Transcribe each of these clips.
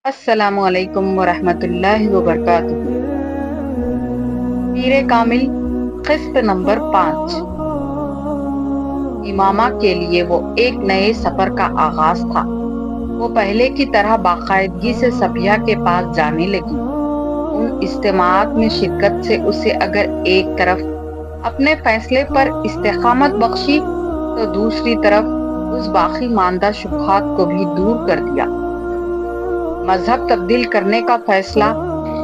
السلام علیکم ورحمۃ اللہ وبرکاتہ۔ پیر کامل قسط نمبر 5۔ امامہ کے لیے وہ ایک نئے سفر کا آغاز تھا۔ وہ پہلے کی طرح باقاعدگی سے صفیہ کے پاس جانے لگی۔ ان اجتماعات میں شرکت سے اسے اگر ایک طرف اپنے فیصلے پر استقامت بخشی تو دوسری طرف اس باقی ماندہ شبہات کو بھی دور کر دیا۔ مذہب تبدیل کرنے کا فیصلہ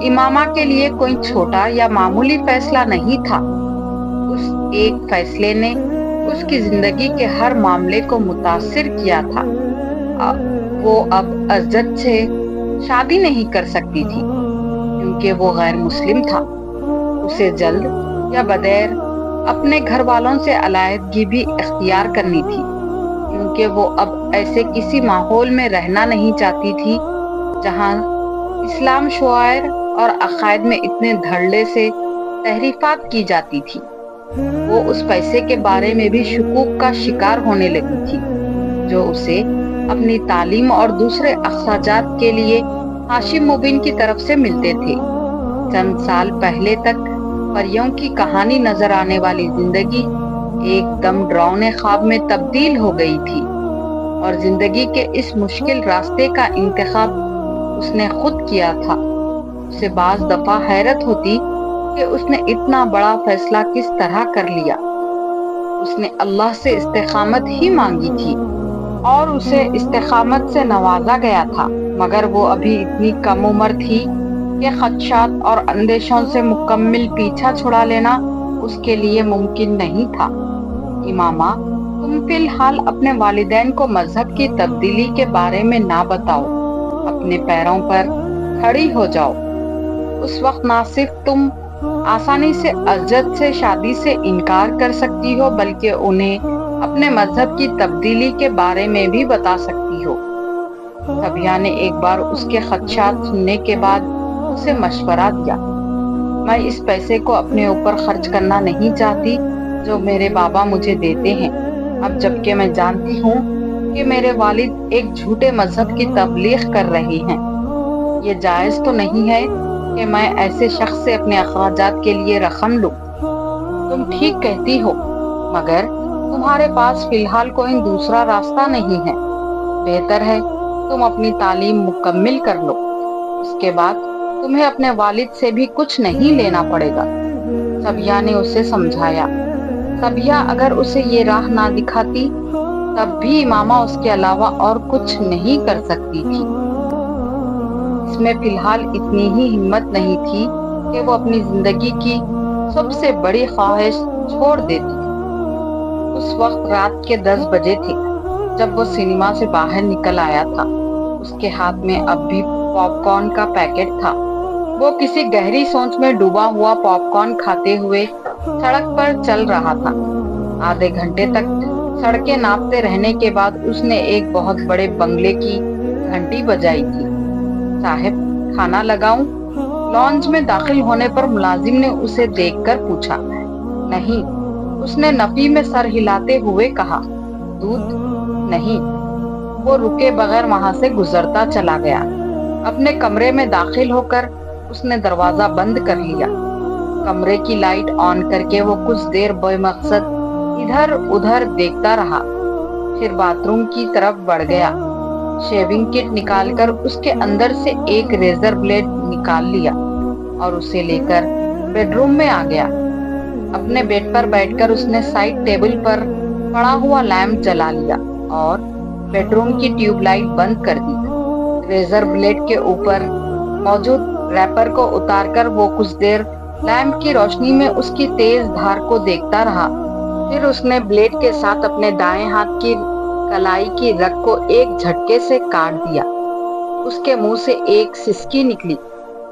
امامہ کے لیے کوئی چھوٹا یا معمولی فیصلہ نہیں تھا۔ اس ایک فیصلے نے اس کی زندگی کے ہر معاملے کو متاثر کیا تھا۔ وہ اب عزت سے شادی نہیں کر سکتی تھی کیونکہ وہ غیر مسلم تھا۔ اسے جلد یا بدیر اپنے گھر والوں سے علیحدگی بھی اختیار کرنی تھی کیونکہ وہ اب ایسے کسی ماحول میں رہنا نہیں چاہتی تھی جہاں اسلام شعائر اور عقائد میں اتنے دھڑلے سے تحریفات کی جاتی تھی۔ وہ اس پیسے کے بارے میں بھی شکوک کا شکار ہونے لگی تھی جو اسے اپنی تعلیم اور دوسرے اخراجات کے لیے ہاشم مبین کی طرف سے ملتے تھے۔ چند سال پہلے تک پریوں کی کہانی نظر آنے والی زندگی ایک دم ڈراؤنے خواب میں تبدیل ہو گئی تھی، اور زندگی کے اس مشکل راستے کا انتخاب اس نے خود کیا تھا۔ اسے بعض دفعہ حیرت ہوتی کہ اس نے اتنا بڑا فیصلہ کس طرح کر لیا۔ اس نے اللہ سے استقامت ہی مانگی تھی اور اسے استقامت سے نوازا گیا تھا، مگر وہ ابھی اتنی کم عمر تھی کہ خدشات اور اندیشوں سے مکمل پیچھا چھڑا لینا اس کے لیے ممکن نہیں تھا۔ امامہ، تم فی الحال اپنے والدین کو مذہب کی تبدیلی کے بارے میں نہ بتاؤ، اپنے پیروں پر کھڑی ہو جاؤ۔ اس وقت نہ صرف تم آسانی سے عزت سے شادی سے انکار کر سکتی ہو بلکہ انہیں اپنے مذہب کی تبدیلی کے بارے میں بھی بتا سکتی ہو۔ صفیہ نے ایک بار اس کے خدشات سننے کے بعد اسے مشورہ دیا۔ میں اس پیسے کو اپنے اوپر خرچ کرنا نہیں چاہتی جو میرے بابا مجھے دیتے ہیں، اب جبکہ میں جانتی ہوں کہ میرے والد ایک جھوٹے مذہب کی تبلیغ کر رہے ہیں۔ یہ جائز تو نہیں ہے کہ میں ایسے شخص سے اپنے اخراجات کے لیے رقم لوں۔ تم ٹھیک کہتی ہو، مگر تمہارے پاس فی الحال کوئی دوسرا راستہ نہیں ہے۔ بہتر ہے تم اپنی تعلیم مکمل کر لو، اس کے بعد تمہیں اپنے والد سے بھی کچھ نہیں لینا پڑے گا۔ صفیہ نے اسے سمجھایا۔ صفیہ اگر اسے یہ راہ نہ دکھاتی تب بھی امامہ اس کے علاوہ اور کچھ نہیں کر سکتی تھی۔ اس میں فی الحال اتنی ہی ہمت نہیں تھی کہ وہ اپنی زندگی کی سب سے بڑی خواہش چھوڑ دیتی۔ اس وقت رات کے 10 بجے تھے جب وہ سینما سے باہر نکل آیا تھا۔ اس کے ہاتھ میں اب بھی پاپ کارن کا پیکٹ تھا۔ وہ کسی گہری سوچ میں ڈوبا ہوا پاپ کارن کھاتے ہوئے سڑک پر چل رہا تھا۔ آدھے گھنٹے تک سڑکیں ناپتے رہنے کے بعد اس نے ایک بہت بڑے بنگلے کی گھنٹی بجائی تھی۔ صاحب، کھانا لگاؤں؟ لانج میں داخل ہونے پر ملازم نے اسے دیکھ کر پوچھا۔ نہیں، اس نے نفی میں سر ہلاتے ہوئے کہا۔ دودھ؟ نہیں۔ وہ رکے بغیر وہاں سے گزرتا چلا گیا۔ اپنے کمرے میں داخل ہو کر اس نے دروازہ بند کر لیا۔ کمرے کی لائٹ آن کر کے وہ کچھ دیر بے مقصد ادھر ادھر دیکھتا رہا، پھر باتھ روم کی طرف بڑھ گیا۔ شیونگ کٹ نکال کر اس کے اندر سے ایک ریزر بلیڈ نکال لیا اور اسے لے کر بیڈ روم میں آ گیا۔ اپنے بیڈ پر بیٹھ کر اس نے سائڈ ٹیبل پر پڑا ہوا لیمپ جلا لیا اور بیڈ روم کی ٹیوب لائٹ بند کر دی۔ ریزر بلیڈ کے اوپر موجود ریپر کو اتار کر وہ کچھ دیر لیمپ کی روشنی میں اس کی تیز دھار کو دیکھتا رہا، پھر اس نے بلیڈ کے ساتھ اپنے دائیں ہاتھ کی کلائی کی رگ کو ایک جھٹکے سے کاٹ دیا۔ اس کے منہ سے ایک سسکی نکلی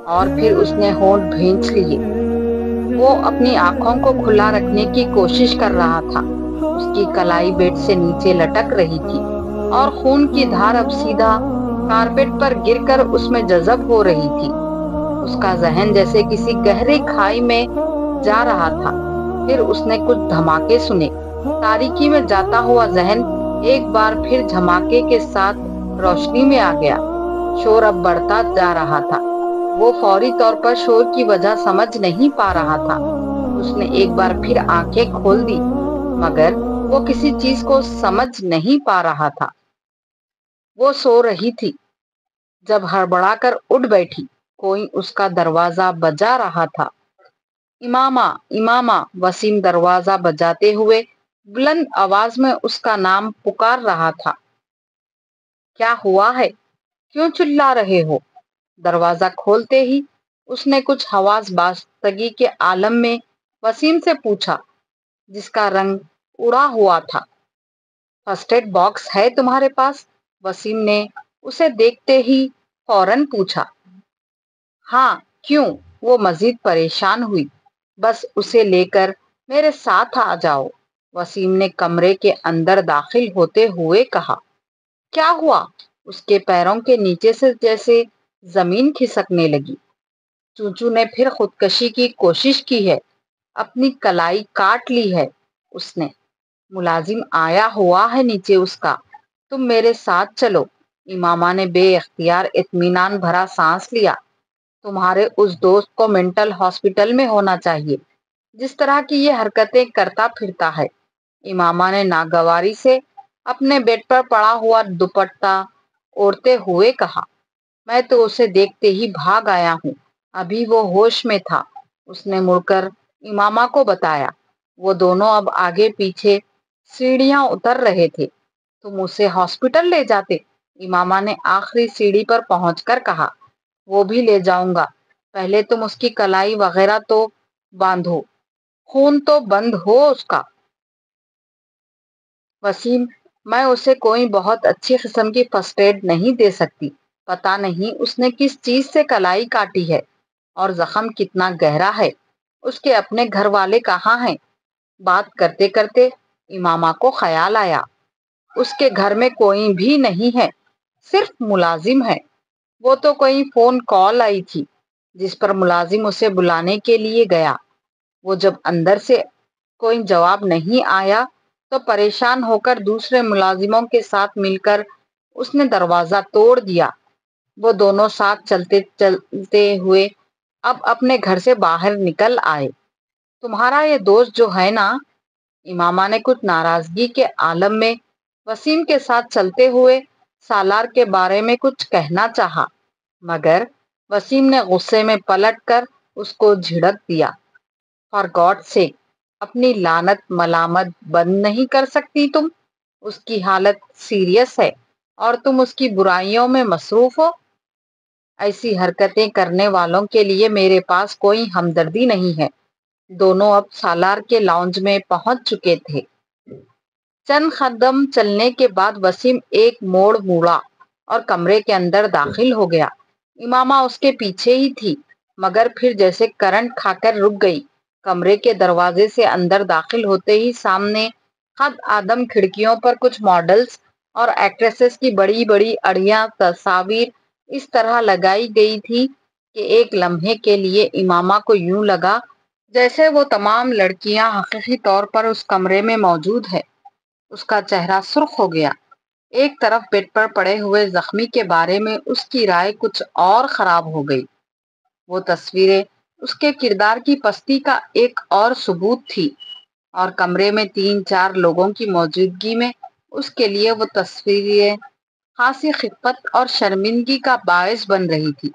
اور پھر اس نے ہونٹ بھینچ لیے۔ وہ اپنی آنکھوں کو کھلا رکھنے کی کوشش کر رہا تھا۔ اس کی کلائی بیڈ سے نیچے لٹک رہی تھی اور خون کی دھار اب سیدھا کارپیٹ پر گر کر اس میں جذب ہو رہی تھی۔ اس کا ذہن جیسے کسی گہری کھائی میں جا رہا تھا۔ پھر اس نے کچھ دھماکے سنے۔ تاریکی میں جاتا ہوا ذہن ایک بار پھر دھماکے کے ساتھ روشنی میں آ گیا۔ شور اب بڑھتا جا رہا تھا۔ وہ فوری طور پر شور کی وجہ سمجھ نہیں پا رہا تھا۔ اس نے ایک بار پھر آنکھیں کھول دی، مگر وہ کسی چیز کو سمجھ نہیں پا رہا تھا۔ وہ سو رہی تھی جب ہڑبڑا کر اٹھ بیٹھی۔ کوئی اس کا دروازہ بجا رہا تھا۔ امامہ، امامہ! وسیم دروازہ بجاتے ہوئے بلند آواز میں اس کا نام پکار رہا تھا۔ کیا ہوا ہے؟ کیوں چلا رہے ہو؟ دروازہ کھولتے ہی اس نے کچھ حواس باختگی کے عالم میں وسیم سے پوچھا، جس کا رنگ اڑا ہوا تھا۔ فرسٹ ایڈ باکس ہے تمہارے پاس؟ وسیم نے اسے دیکھتے ہی فوراً پوچھا۔ ہاں، کیوں؟ وہ مزید پریشان ہوئی۔ بس اسے لے کر میرے ساتھ آ جاؤ، وسیم نے کمرے کے اندر داخل ہوتے ہوئے کہا۔ کیا ہوا؟ اس کے پیروں کے نیچے سے جیسے زمین کھسکنے لگی۔ چوچو نے پھر خودکشی کی کوشش کی ہے، اپنی کلائی کاٹ لی ہے اس نے۔ ملازم آیا ہوا ہے نیچے اس کا، تم میرے ساتھ چلو۔ امامہ نے بے اختیار اطمینان بھرا سانس لیا۔ تمہارے اس دوست کو مینٹل ہاسپٹل میں ہونا چاہیے، جس طرح کی یہ حرکتیں کرتا پھرتا ہے۔ امامہ نے ناگواری سے اپنے بیڈ پر پڑا ہوا دوپٹہ اوڑھتے ہوئے کہا۔ میں تو اسے دیکھتے ہی بھاگ آیا ہوں، ابھی وہ ہوش میں تھا۔ اس نے مڑ کر امامہ کو بتایا۔ وہ دونوں اب آگے پیچھے سیڑھیاں اتر رہے تھے۔ تم اسے ہاسپٹل لے جاتے؟ امامہ نے آخری سیڑھی پر پہنچ کر کہا۔ وہ بھی لے جاؤں گا، پہلے تم اس کی کلائی وغیرہ تو باندھو، خون تو بند ہو اس کا۔ وسیم، میں اسے کوئی بہت اچھی قسم کی فرسٹ ایڈ نہیں دے سکتی۔ پتہ نہیں اس نے کس چیز سے کلائی کاٹی ہے اور زخم کتنا گہرا ہے۔ اس کے اپنے گھر والے کہاں ہیں؟ بات کرتے کرتے امامہ کو خیال آیا، اس کے گھر میں کوئی بھی نہیں ہے، صرف ملازم ہے۔ وہ تو کوئی فون کال آئی تھی جس پر ملازم اسے بلانے کے لیے گیا۔ وہ جب اندر سے کوئی جواب نہیں آیا تو پریشان ہو کر دوسرے ملازموں کے ساتھ مل کر اس نے دروازہ توڑ دیا۔ وہ دونوں ساتھ چلتے چلتے ہوئے اب اپنے گھر سے باہر نکل آئے۔ تمہارا یہ دوست جو ہے نا، امامہ نے کچھ ناراضگی کے عالم میں وسیم کے ساتھ چلتے ہوئے سالار کے بارے میں کچھ کہنا چاہا، مگر وسیم نے غصے میں پلٹ کر اس کو جھڑک دیا۔ فار گاڈ سیک، اپنی لعنت ملامت بند نہیں کر سکتی تم؟ اس کی حالت سیریس ہے اور تم اس کی برائیوں میں مصروف ہو۔ ایسی حرکتیں کرنے والوں کے لیے میرے پاس کوئی ہمدردی نہیں ہے۔ دونوں اب سالار کے لاؤنج میں پہنچ چکے تھے۔ چند قدم چلنے کے بعد وسیم ایک موڑ موڑا اور کمرے کے اندر داخل ہو گیا۔ امامہ اس کے پیچھے ہی تھی، مگر پھر جیسے کرنٹ کھا کر رک گئی۔ کمرے کے دروازے سے اندر داخل ہوتے ہی سامنے قد آدم کھڑکیوں پر کچھ ماڈلز اور ایکٹریسز کی بڑی بڑی اڑیاں تصاویر اس طرح لگائی گئی تھی کہ ایک لمحے کے لیے امامہ کو یوں لگا جیسے وہ تمام لڑکیاں حقیقی طور پر اس کمرے میں موجود ہے۔ اس کا چہرہ سرخ ہو گیا۔ ایک طرف بیڈ پر پڑے ہوئے زخمی کے بارے میں اس کی رائے کچھ اور خراب ہو گئی۔ وہ تصویریں اس کے کردار کی پستی کا ایک اور ثبوت تھی، اور کمرے میں 3-4 لوگوں کی موجودگی میں اس کے لیے وہ تصویریں خاصی خفت اور شرمندگی کا باعث بن رہی تھی۔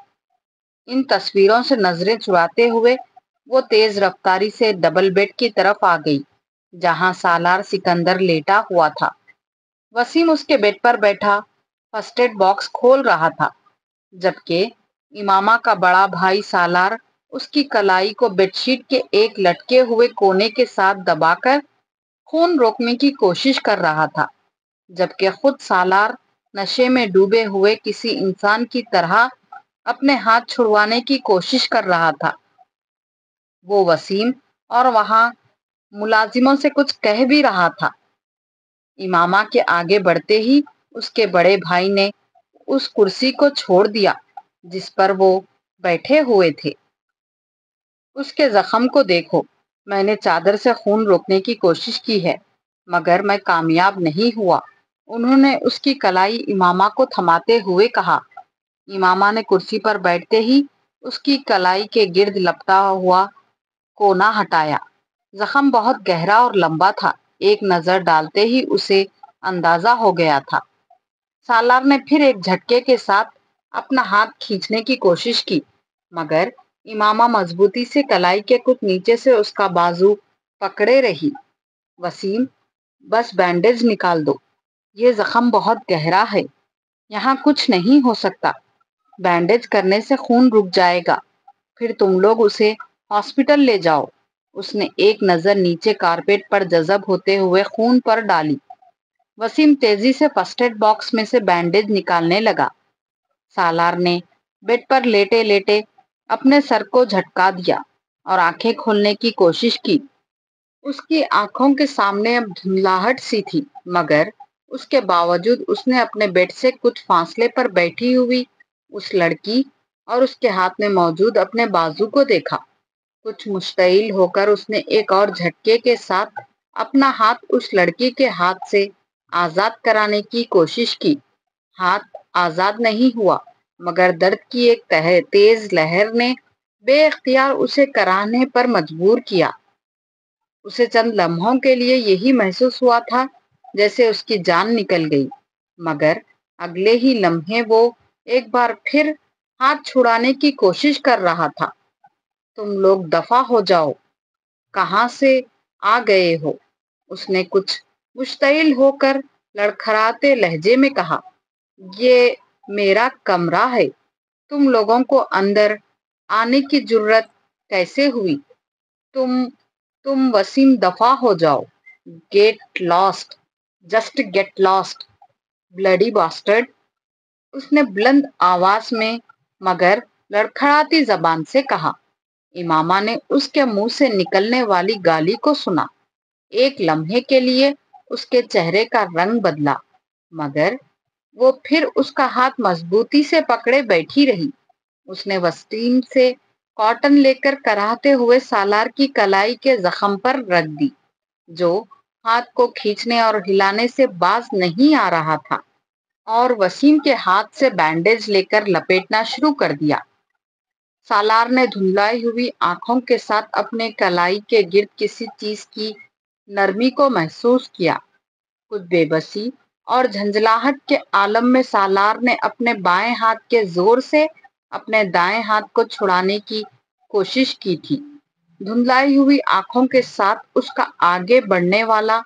ان تصویروں سے نظریں چراتے ہوئے وہ تیز رفتاری سے ڈبل بیڈ کی طرف آ گئی، جہاں سالار سکندر لیٹا ہوا تھا۔ وسیم اس کے بیڈ پر بیٹھا فرسٹ ایڈ باکس کھول رہا تھا، جبکہ امامہ کا بڑا بھائی سالار اس کی کلائی کو بیڈ شیٹ کے ایک لٹکے ہوئے کونے کے ساتھ دبا کر خون روکنے کی کوشش کر رہا تھا، جبکہ خود سالار نشے میں ڈوبے ہوئے کسی انسان کی طرح اپنے ہاتھ چھڑوانے کی کوشش کر رہا تھا۔ وہ وسیم اور وہاں ملازموں سے کچھ کہہ بھی رہا تھا۔ امامہ کے آگے بڑھتے ہی اس کے بڑے بھائی نے اس کرسی کو چھوڑ دیا جس پر وہ بیٹھے ہوئے تھے۔ اس کے زخم کو دیکھو، میں نے چادر سے خون روکنے کی کوشش کی ہے، مگر میں کامیاب نہیں ہوا، انہوں نے اس کی کلائی امامہ کو تھماتے ہوئے کہا۔ امامہ نے کرسی پر بیٹھتے ہی اس کی کلائی کے گرد لپٹا ہوا کونا ہٹایا۔ زخم بہت گہرا اور لمبا تھا، ایک نظر ڈالتے ہی اسے اندازہ ہو گیا تھا۔ سالار نے پھر ایک جھٹکے کے ساتھ اپنا ہاتھ کھینچنے کی کوشش کی، مگر امامہ مضبوطی سے کلائی کے کچھ نیچے سے اس کا بازو پکڑے رہی۔ وسیم، بس بینڈیج نکال دو، یہ زخم بہت گہرا ہے، یہاں کچھ نہیں ہو سکتا، بینڈیج کرنے سے خون رک جائے گا، پھر تم لوگ اسے ہاسپٹل لے جاؤ۔ اس نے ایک نظر نیچے کارپیٹ پر جذب ہوتے ہوئے خون پر ڈالی۔ وسیم تیزی سے فرسٹ ایڈ باکس میں سے بینڈیج نکالنے لگا۔ سالار نے بیڈ پر لیٹے لیٹے اپنے سر کو جھٹکا دیا اور آنکھیں کھولنے کی کوشش کی۔ اس کی آنکھوں کے سامنے اب دھندلاہٹ سی تھی، مگر اس کے باوجود اس نے اپنے بیڈ سے کچھ فاصلے پر بیٹھی ہوئی اس لڑکی اور اس کے ہاتھ میں موجود اپنے بازو کو دیکھا۔ کچھ مشتعل ہو کر اس نے ایک اور جھٹکے کے ساتھ اپنا ہاتھ اس لڑکی کے ہاتھ سے آزاد کرانے کی کوشش کی۔ ہاتھ آزاد نہیں ہوا، مگر درد کی ایک تیز لہر نے بے اختیار اسے کرانے پر مجبور کیا۔ اسے چند لمحوں کے لیے یہی محسوس ہوا تھا جیسے اس کی جان نکل گئی، مگر اگلے ہی لمحے وہ ایک بار پھر ہاتھ چھڑانے کی کوشش کر رہا تھا۔ تم لوگ دفع ہو جاؤ، کہاں سے آ گئے ہو؟ اس نے کچھ مشتعل ہو کر لڑکھڑاتے لہجے میں کہا۔ یہ میرا کمرہ ہے، تم لوگوں کو اندر آنے کی جرت کیسے ہوئی؟ تم وسیم دفع ہو جاؤ، get lost, just get lost, bloody bastard. اس نے بلند آواز میں مگر لڑکھڑاتی زبان سے کہا۔ امامہ نے اس کے منہ سے نکلنے والی گالی کو سنا۔ ایک لمحے کے لیے اس کے چہرے کا رنگ بدلا، مگر وہ پھر اس کا ہاتھ مضبوطی سے پکڑے بیٹھی رہی۔ اس نے وسیم سے کاٹن لے کر کراہتے ہوئے سالار کی کلائی کے زخم پر رکھ دی، جو ہاتھ کو کھینچنے اور ہلانے سے باز نہیں آ رہا تھا، اور وسیم کے ہاتھ سے بینڈیج لے کر لپیٹنا شروع کر دیا۔ سالار نے دھندلائی ہوئی آنکھوں کے ساتھ اپنے کلائی کے گرد کسی چیز کی نرمی کو محسوس کیا۔ کچھ بے بسی اور جھنجھلاہٹ کے عالم میں سالار نے اپنے بائیں ہاتھ کے زور سے اپنے دائیں ہاتھ کو چھڑانے کی کوشش کی تھی۔ دھندلائی ہوئی آنکھوں کے ساتھ اس کا آگے بڑھنے والا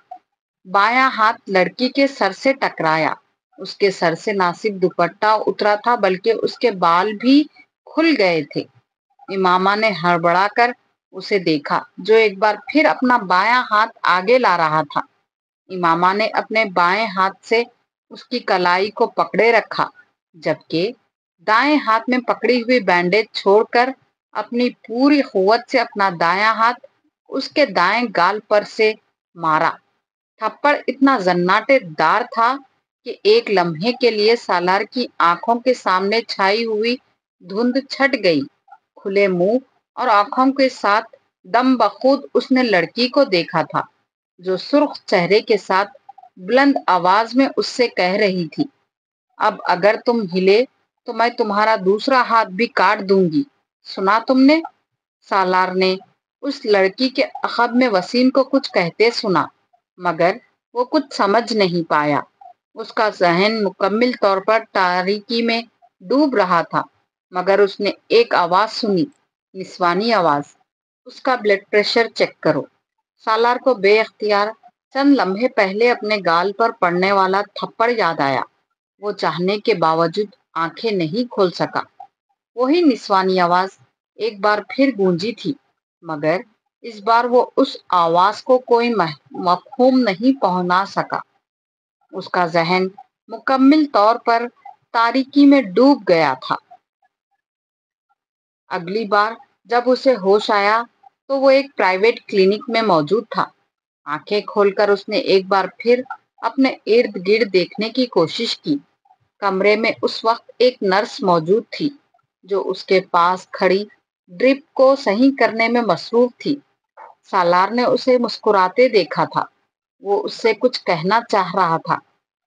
بایاں ہاتھ لڑکی کے سر سے ٹکرایا۔ اس کے سر سے نہ صرف دوپٹہ اترا تھا بلکہ اس کے بال بھی کھل گئے تھے۔ امامہ نے ہڑبڑا کر اسے دیکھا، جو ایک بار پھر اپنا بایاں ہاتھ آگے لا رہا تھا۔ امامہ نے اپنے بائیں ہاتھ سے اس کی کلائی کو پکڑے رکھا، جبکہ دائیں ہاتھ میں پکڑی ہوئی بینڈیج چھوڑ کر اپنی پوری قوت سے اپنا دایاں ہاتھ اس کے دائیں گال پر سے مارا۔ تھپڑ اتنا زناٹے دار تھا کہ ایک لمحے کے لیے سالار کی آنکھوں کے سامنے چھائی ہوئی دھند چھٹ گئی۔ کھلے منہ اور آنکھوں کے ساتھ دم بخود اس نے لڑکی کو دیکھا تھا، جو سرخ چہرے کے ساتھ بلند آواز میں اس سے کہہ رہی تھی، اب اگر تم ہلے تو میں تمہارا دوسرا ہاتھ بھی کاٹ دوں گی، سنا تم نے؟ سالار نے اس لڑکی کے عقب میں وسیم کو کچھ کہتے سنا، مگر وہ کچھ سمجھ نہیں پایا۔ اس کا ذہن مکمل طور پر تاریکی میں ڈوب رہا تھا، مگر اس نے ایک آواز سنی، نسوانی آواز، اس کا بلڈ پریشر چیک کرو۔ سالار کو بے اختیار چند لمحے پہلے اپنے گال پر پڑنے والا تھپڑ یاد آیا۔ وہ چاہنے کے باوجود آنکھیں نہیں کھول سکا۔ وہی نسوانی آواز ایک بار پھر گونجی تھی، مگر اس بار وہ اس آواز کو کوئی مفہوم نہیں پہنچا سکا۔ اس کا ذہن مکمل طور پر تاریکی میں ڈوب گیا تھا۔ اگلی بار جب اسے ہوش آیا تو وہ ایک پرائیویٹ کلینک میں موجود تھا۔ آنکھیں کھول کر اس نے ایک بار پھر اپنے ارد گرد دیکھنے کی کوشش کی۔ کمرے میں اس وقت ایک نرس موجود تھی، جو اس کے پاس کھڑی ڈرپ کو صحیح کرنے میں مصروف تھی۔ سالار نے اسے مسکراتے دیکھا تھا۔ وہ اس سے کچھ کہنا چاہ رہا تھا،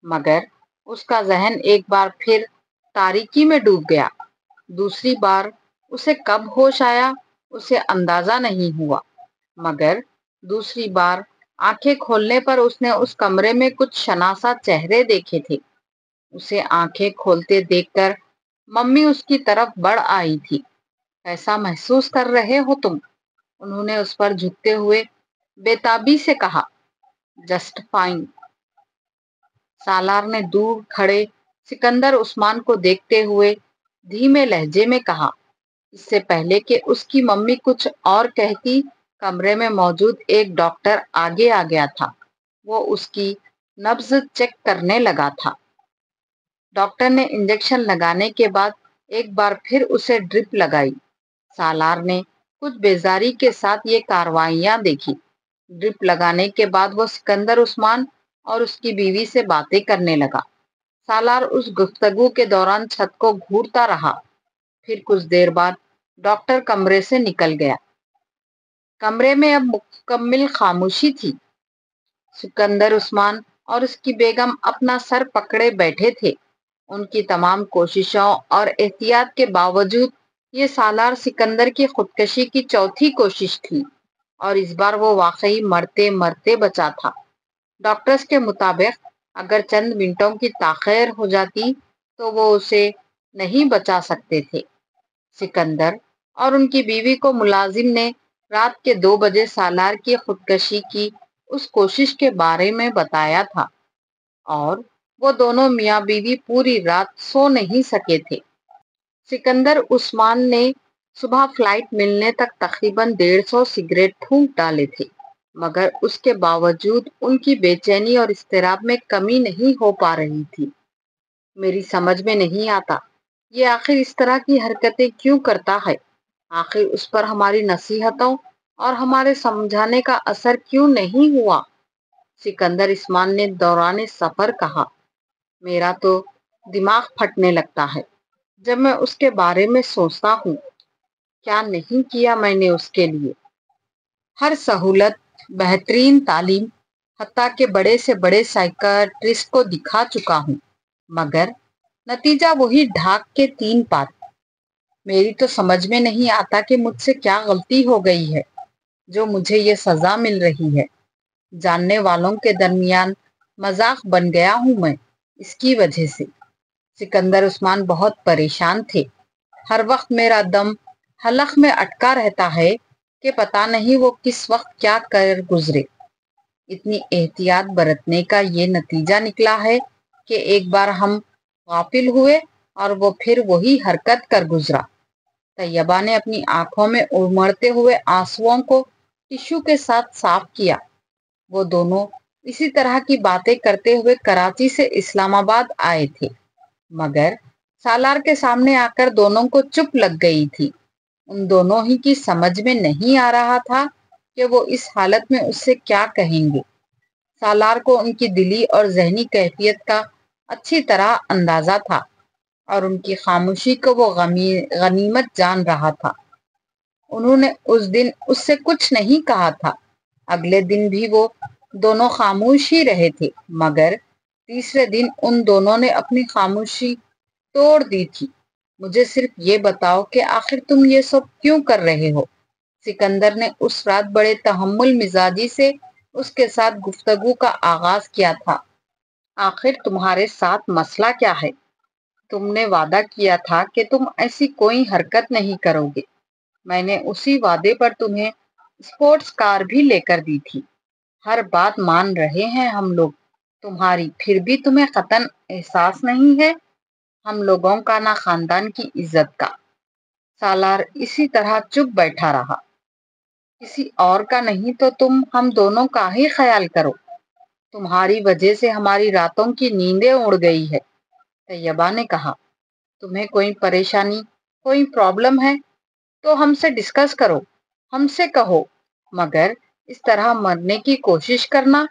مگر اس کا ذہن ایک بار پھر تاریکی میں ڈوب گیا۔ دوسری بار اسے کب ہوش آیا اسے اندازہ نہیں ہوا، مگر دوسری بار آنکھیں کھولنے پر اس نے اس کمرے میں کچھ شناسا چہرے دیکھے تھے۔ اسے آنکھیں کھولتے دیکھ کر ممی اس کی طرف بڑھ آئی تھی۔ کیسا محسوس کر رہے ہو تم؟ انہوں نے اس پر جھکتے ہوئے بےتابی سے کہا۔ جسٹ فائن، سالار نے دور کھڑے سکندر عثمان کو دیکھتے ہوئے دھیمے لہجے میں کہا۔ اس سے پہلے کہ اس کی ممی کچھ اور کہتی، کمرے میں موجود ایک ڈاکٹر آگے آ گیا تھا۔ وہ اس کی نبض چیک کرنے لگا تھا۔ ڈاکٹر نے انجیکشن لگانے کے بعد ایک بار پھر اسے ڈرپ لگائی۔ سالار نے کچھ بیزاری کے ساتھ یہ کارروائیاں دیکھی۔ ڈرپ لگانے کے بعد وہ سکندر عثمان اور اس کی بیوی سے باتیں کرنے لگا۔ سالار اس گفتگو کے دوران چھت کو گھورتا رہا۔ پھر کچھ دیر بعد ڈاکٹر کمرے سے نکل گیا۔ کمرے میں اب مکمل خاموشی تھی۔ سکندر عثمان اور اس کی بیگم اپنا سر پکڑے بیٹھے تھے۔ ان کی تمام کوششوں اور احتیاط کے باوجود یہ سالار سکندر کی خودکشی کی چوتھی کوشش تھی، اور اس بار وہ واقعی مرتے مرتے بچا تھا۔ ڈاکٹرز کے مطابق اگر چند منٹوں کی تاخیر ہو جاتی تو وہ اسے نہیں بچا سکتے تھے۔ سکندر اور ان کی بیوی کو ملازم نے رات کے 2 بجے سالار کی خودکشی کی اس کوشش کے بارے میں بتایا تھا، اور وہ دونوں میاں بیوی پوری رات سو نہیں سکے تھے۔ سکندر عثمان نے صبح فلائٹ ملنے تک تقریباً 150 سگریٹ پھونک ڈالے تھے، مگر اس کے باوجود ان کی بے چینی اور اضطراب میں کمی نہیں ہو پا رہی تھی۔ میری سمجھ میں نہیں آتا یہ آخر اس طرح کی حرکتیں کیوں کرتا ہے؟ آخر اس پر ہماری نصیحتوں اور ہمارے سمجھانے کا اثر کیوں نہیں ہوا؟ سکندر عثمان نے دوران سفر کہا۔ میرا تو دماغ پھٹنے لگتا ہے جب میں اس کے بارے میں سوچتا ہوں۔ کیا نہیں کیا میں نے اس کے لیے؟ ہر سہولت، بہترین تعلیم، حتیٰ کہ بڑے سے بڑے سائیکیٹرسٹ کو دکھا چکا ہوں، مگر نتیجہ وہی ڈھاک کے 3 پات۔ میری تو سمجھ میں نہیں آتا کہ مجھ سے کیا غلطی ہو گئی ہے جو مجھے یہ سزا مل رہی ہے۔ جاننے والوں کے درمیان مذاق بن گیا ہوں میں اس کی وجہ سے۔ سکندر عثمان بہت پریشان تھے۔ ہر وقت میرا دم حلق میں اٹکا رہتا ہے کہ پتہ نہیں وہ کس وقت کیا کر گزرے۔ اتنی احتیاط برتنے کا یہ نتیجہ نکلا ہے کہ ایک بار ہم غافل ہوئے اور وہ پھر وہی حرکت کر گزرا۔ طیبہ نے اپنی آنکھوں میں امڑتے ہوئے آنسوؤں کو ٹشو کے ساتھ صاف کیا۔ وہ دونوں اسی طرح کی باتیں کرتے ہوئے کراچی سے اسلام آباد آئے تھے، مگر سالار کے سامنے آ کر دونوں کو چپ لگ گئی تھی۔ ان دونوں ہی کی سمجھ میں نہیں آ رہا تھا کہ وہ اس حالت میں اس سے کیا کہیں گے۔ سالار کو ان کی دلی اور ذہنی کیفیت کا اچھی طرح اندازہ تھا، اور ان کی خاموشی کو وہ غنیمت جان رہا تھا۔ انہوں نے اس دن اس سے کچھ نہیں کہا تھا۔ اگلے دن بھی وہ دونوں خاموش ہی رہے تھے، مگر تیسرے دن ان دونوں نے اپنی خاموشی توڑ دی تھی۔ مجھے صرف یہ بتاؤ کہ آخر تم یہ سب کیوں کر رہے ہو؟ سکندر نے اس رات بڑے تحمل مزاجی سے اس کے ساتھ گفتگو کا آغاز کیا تھا۔ آخر تمہارے ساتھ مسئلہ کیا ہے؟ تم نے وعدہ کیا تھا کہ تم ایسی کوئی حرکت نہیں کرو گے۔ میں نے اسی وعدے پر تمہیں اسپورٹس کار بھی لے کر دی تھی۔ ہر بات مان رہے ہیں ہم لوگ تمہاری، پھر بھی تمہیں قطعاً احساس نہیں ہے ہم لوگوں کا، نہ خاندان کی عزت کا۔ سالار اسی طرح چپ بیٹھا رہا۔ کسی اور کا نہیں تو تم ہم دونوں کا ہی خیال کرو۔ تمہاری وجہ سے ہماری راتوں کی نیندیں اڑ گئی ہے۔ طیبہ نے کہا۔ تمہیں کوئی پریشانی، کوئی پرابلم ہے تو ہم سے ڈسکس کرو، ہم سے کہو، مگر اس طرح مرنے کی کوشش کرنا،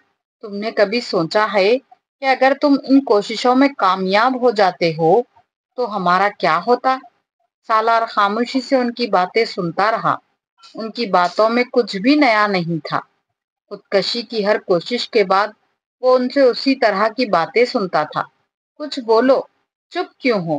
تم نے کبھی سوچا ہے کہ اگر تم ان کوششوں میں کامیاب ہو جاتے ہو تو ہمارا کیا ہوتا؟ سالار خاموشی سے ان کی باتیں سنتا رہا۔ ان کی باتوں میں کچھ بھی نیا نہیں تھا۔ خودکشی کی ہر کوشش کے بعد وہ ان سے اسی طرح کی باتیں سنتا تھا۔ کچھ بولو، چپ کیوں ہو؟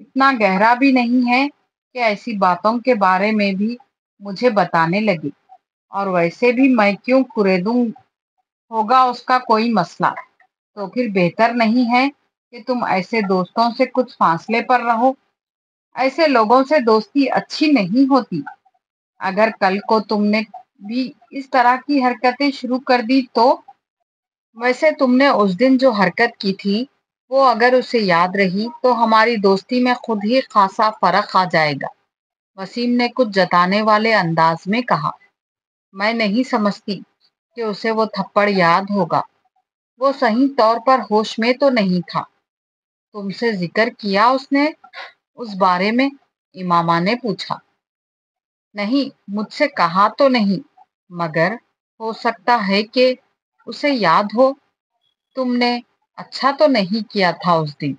اتنا گہرا بھی نہیں ہے کہ ایسی باتوں کے بارے میں بھی مجھے بتانے لگے، اور ویسے بھی میں کیوں خریدوں، ہوگا اس کا کوئی مسئلہ؟ تو پھر بہتر نہیں ہے کہ تم ایسے دوستوں سے کچھ فاصلے پر رہو؟ ایسے لوگوں سے دوستی اچھی نہیں ہوتی۔ اگر کل کو تم نے بھی اس طرح کی حرکتیں شروع کر دی تو؟ ویسے تم نے اس دن جو حرکت کی تھی، وہ اگر اسے یاد رہی تو ہماری دوستی میں خود ہی خاصا فرق آ جائے گا۔ وسیم نے کچھ جتانے والے انداز میں کہا۔ میں نہیں سمجھتی کہ اسے وہ تھپڑ یاد ہوگا، وہ صحیح طور پر ہوش میں تو نہیں تھا۔ تم سے ذکر کیا اس نے اس بارے میں؟ امامہ نے پوچھا۔ نہیں، مجھ سے کہا تو نہیں، مگر ہو سکتا ہے کہ اسے یاد ہو۔ تم نے اچھا تو نہیں کیا تھا اس دن،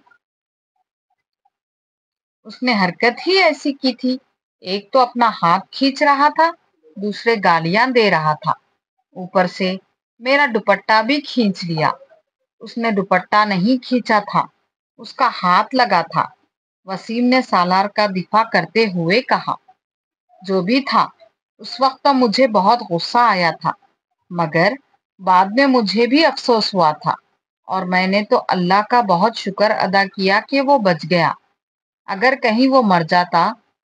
اس نے حرکت ہی ایسی کی تھی، ایک تو اپنا ہاتھ کھینچ رہا تھا، دوسرے گالیاں دے رہا تھا، اوپر سے میرا دوپٹہ بھی کھینچ لیا۔ اس نے دوپٹہ نہیں کھینچا تھا، اس کا ہاتھ لگا تھا، وسیم نے سالار کا دفاع کرتے ہوئے کہا۔ جو بھی تھا، اس وقت تو مجھے بہت غصہ آیا تھا، مگر بعد میں مجھے بھی افسوس ہوا تھا، اور میں نے تو اللہ کا بہت شکر ادا کیا کہ وہ بچ گیا۔ اگر کہیں وہ مر جاتا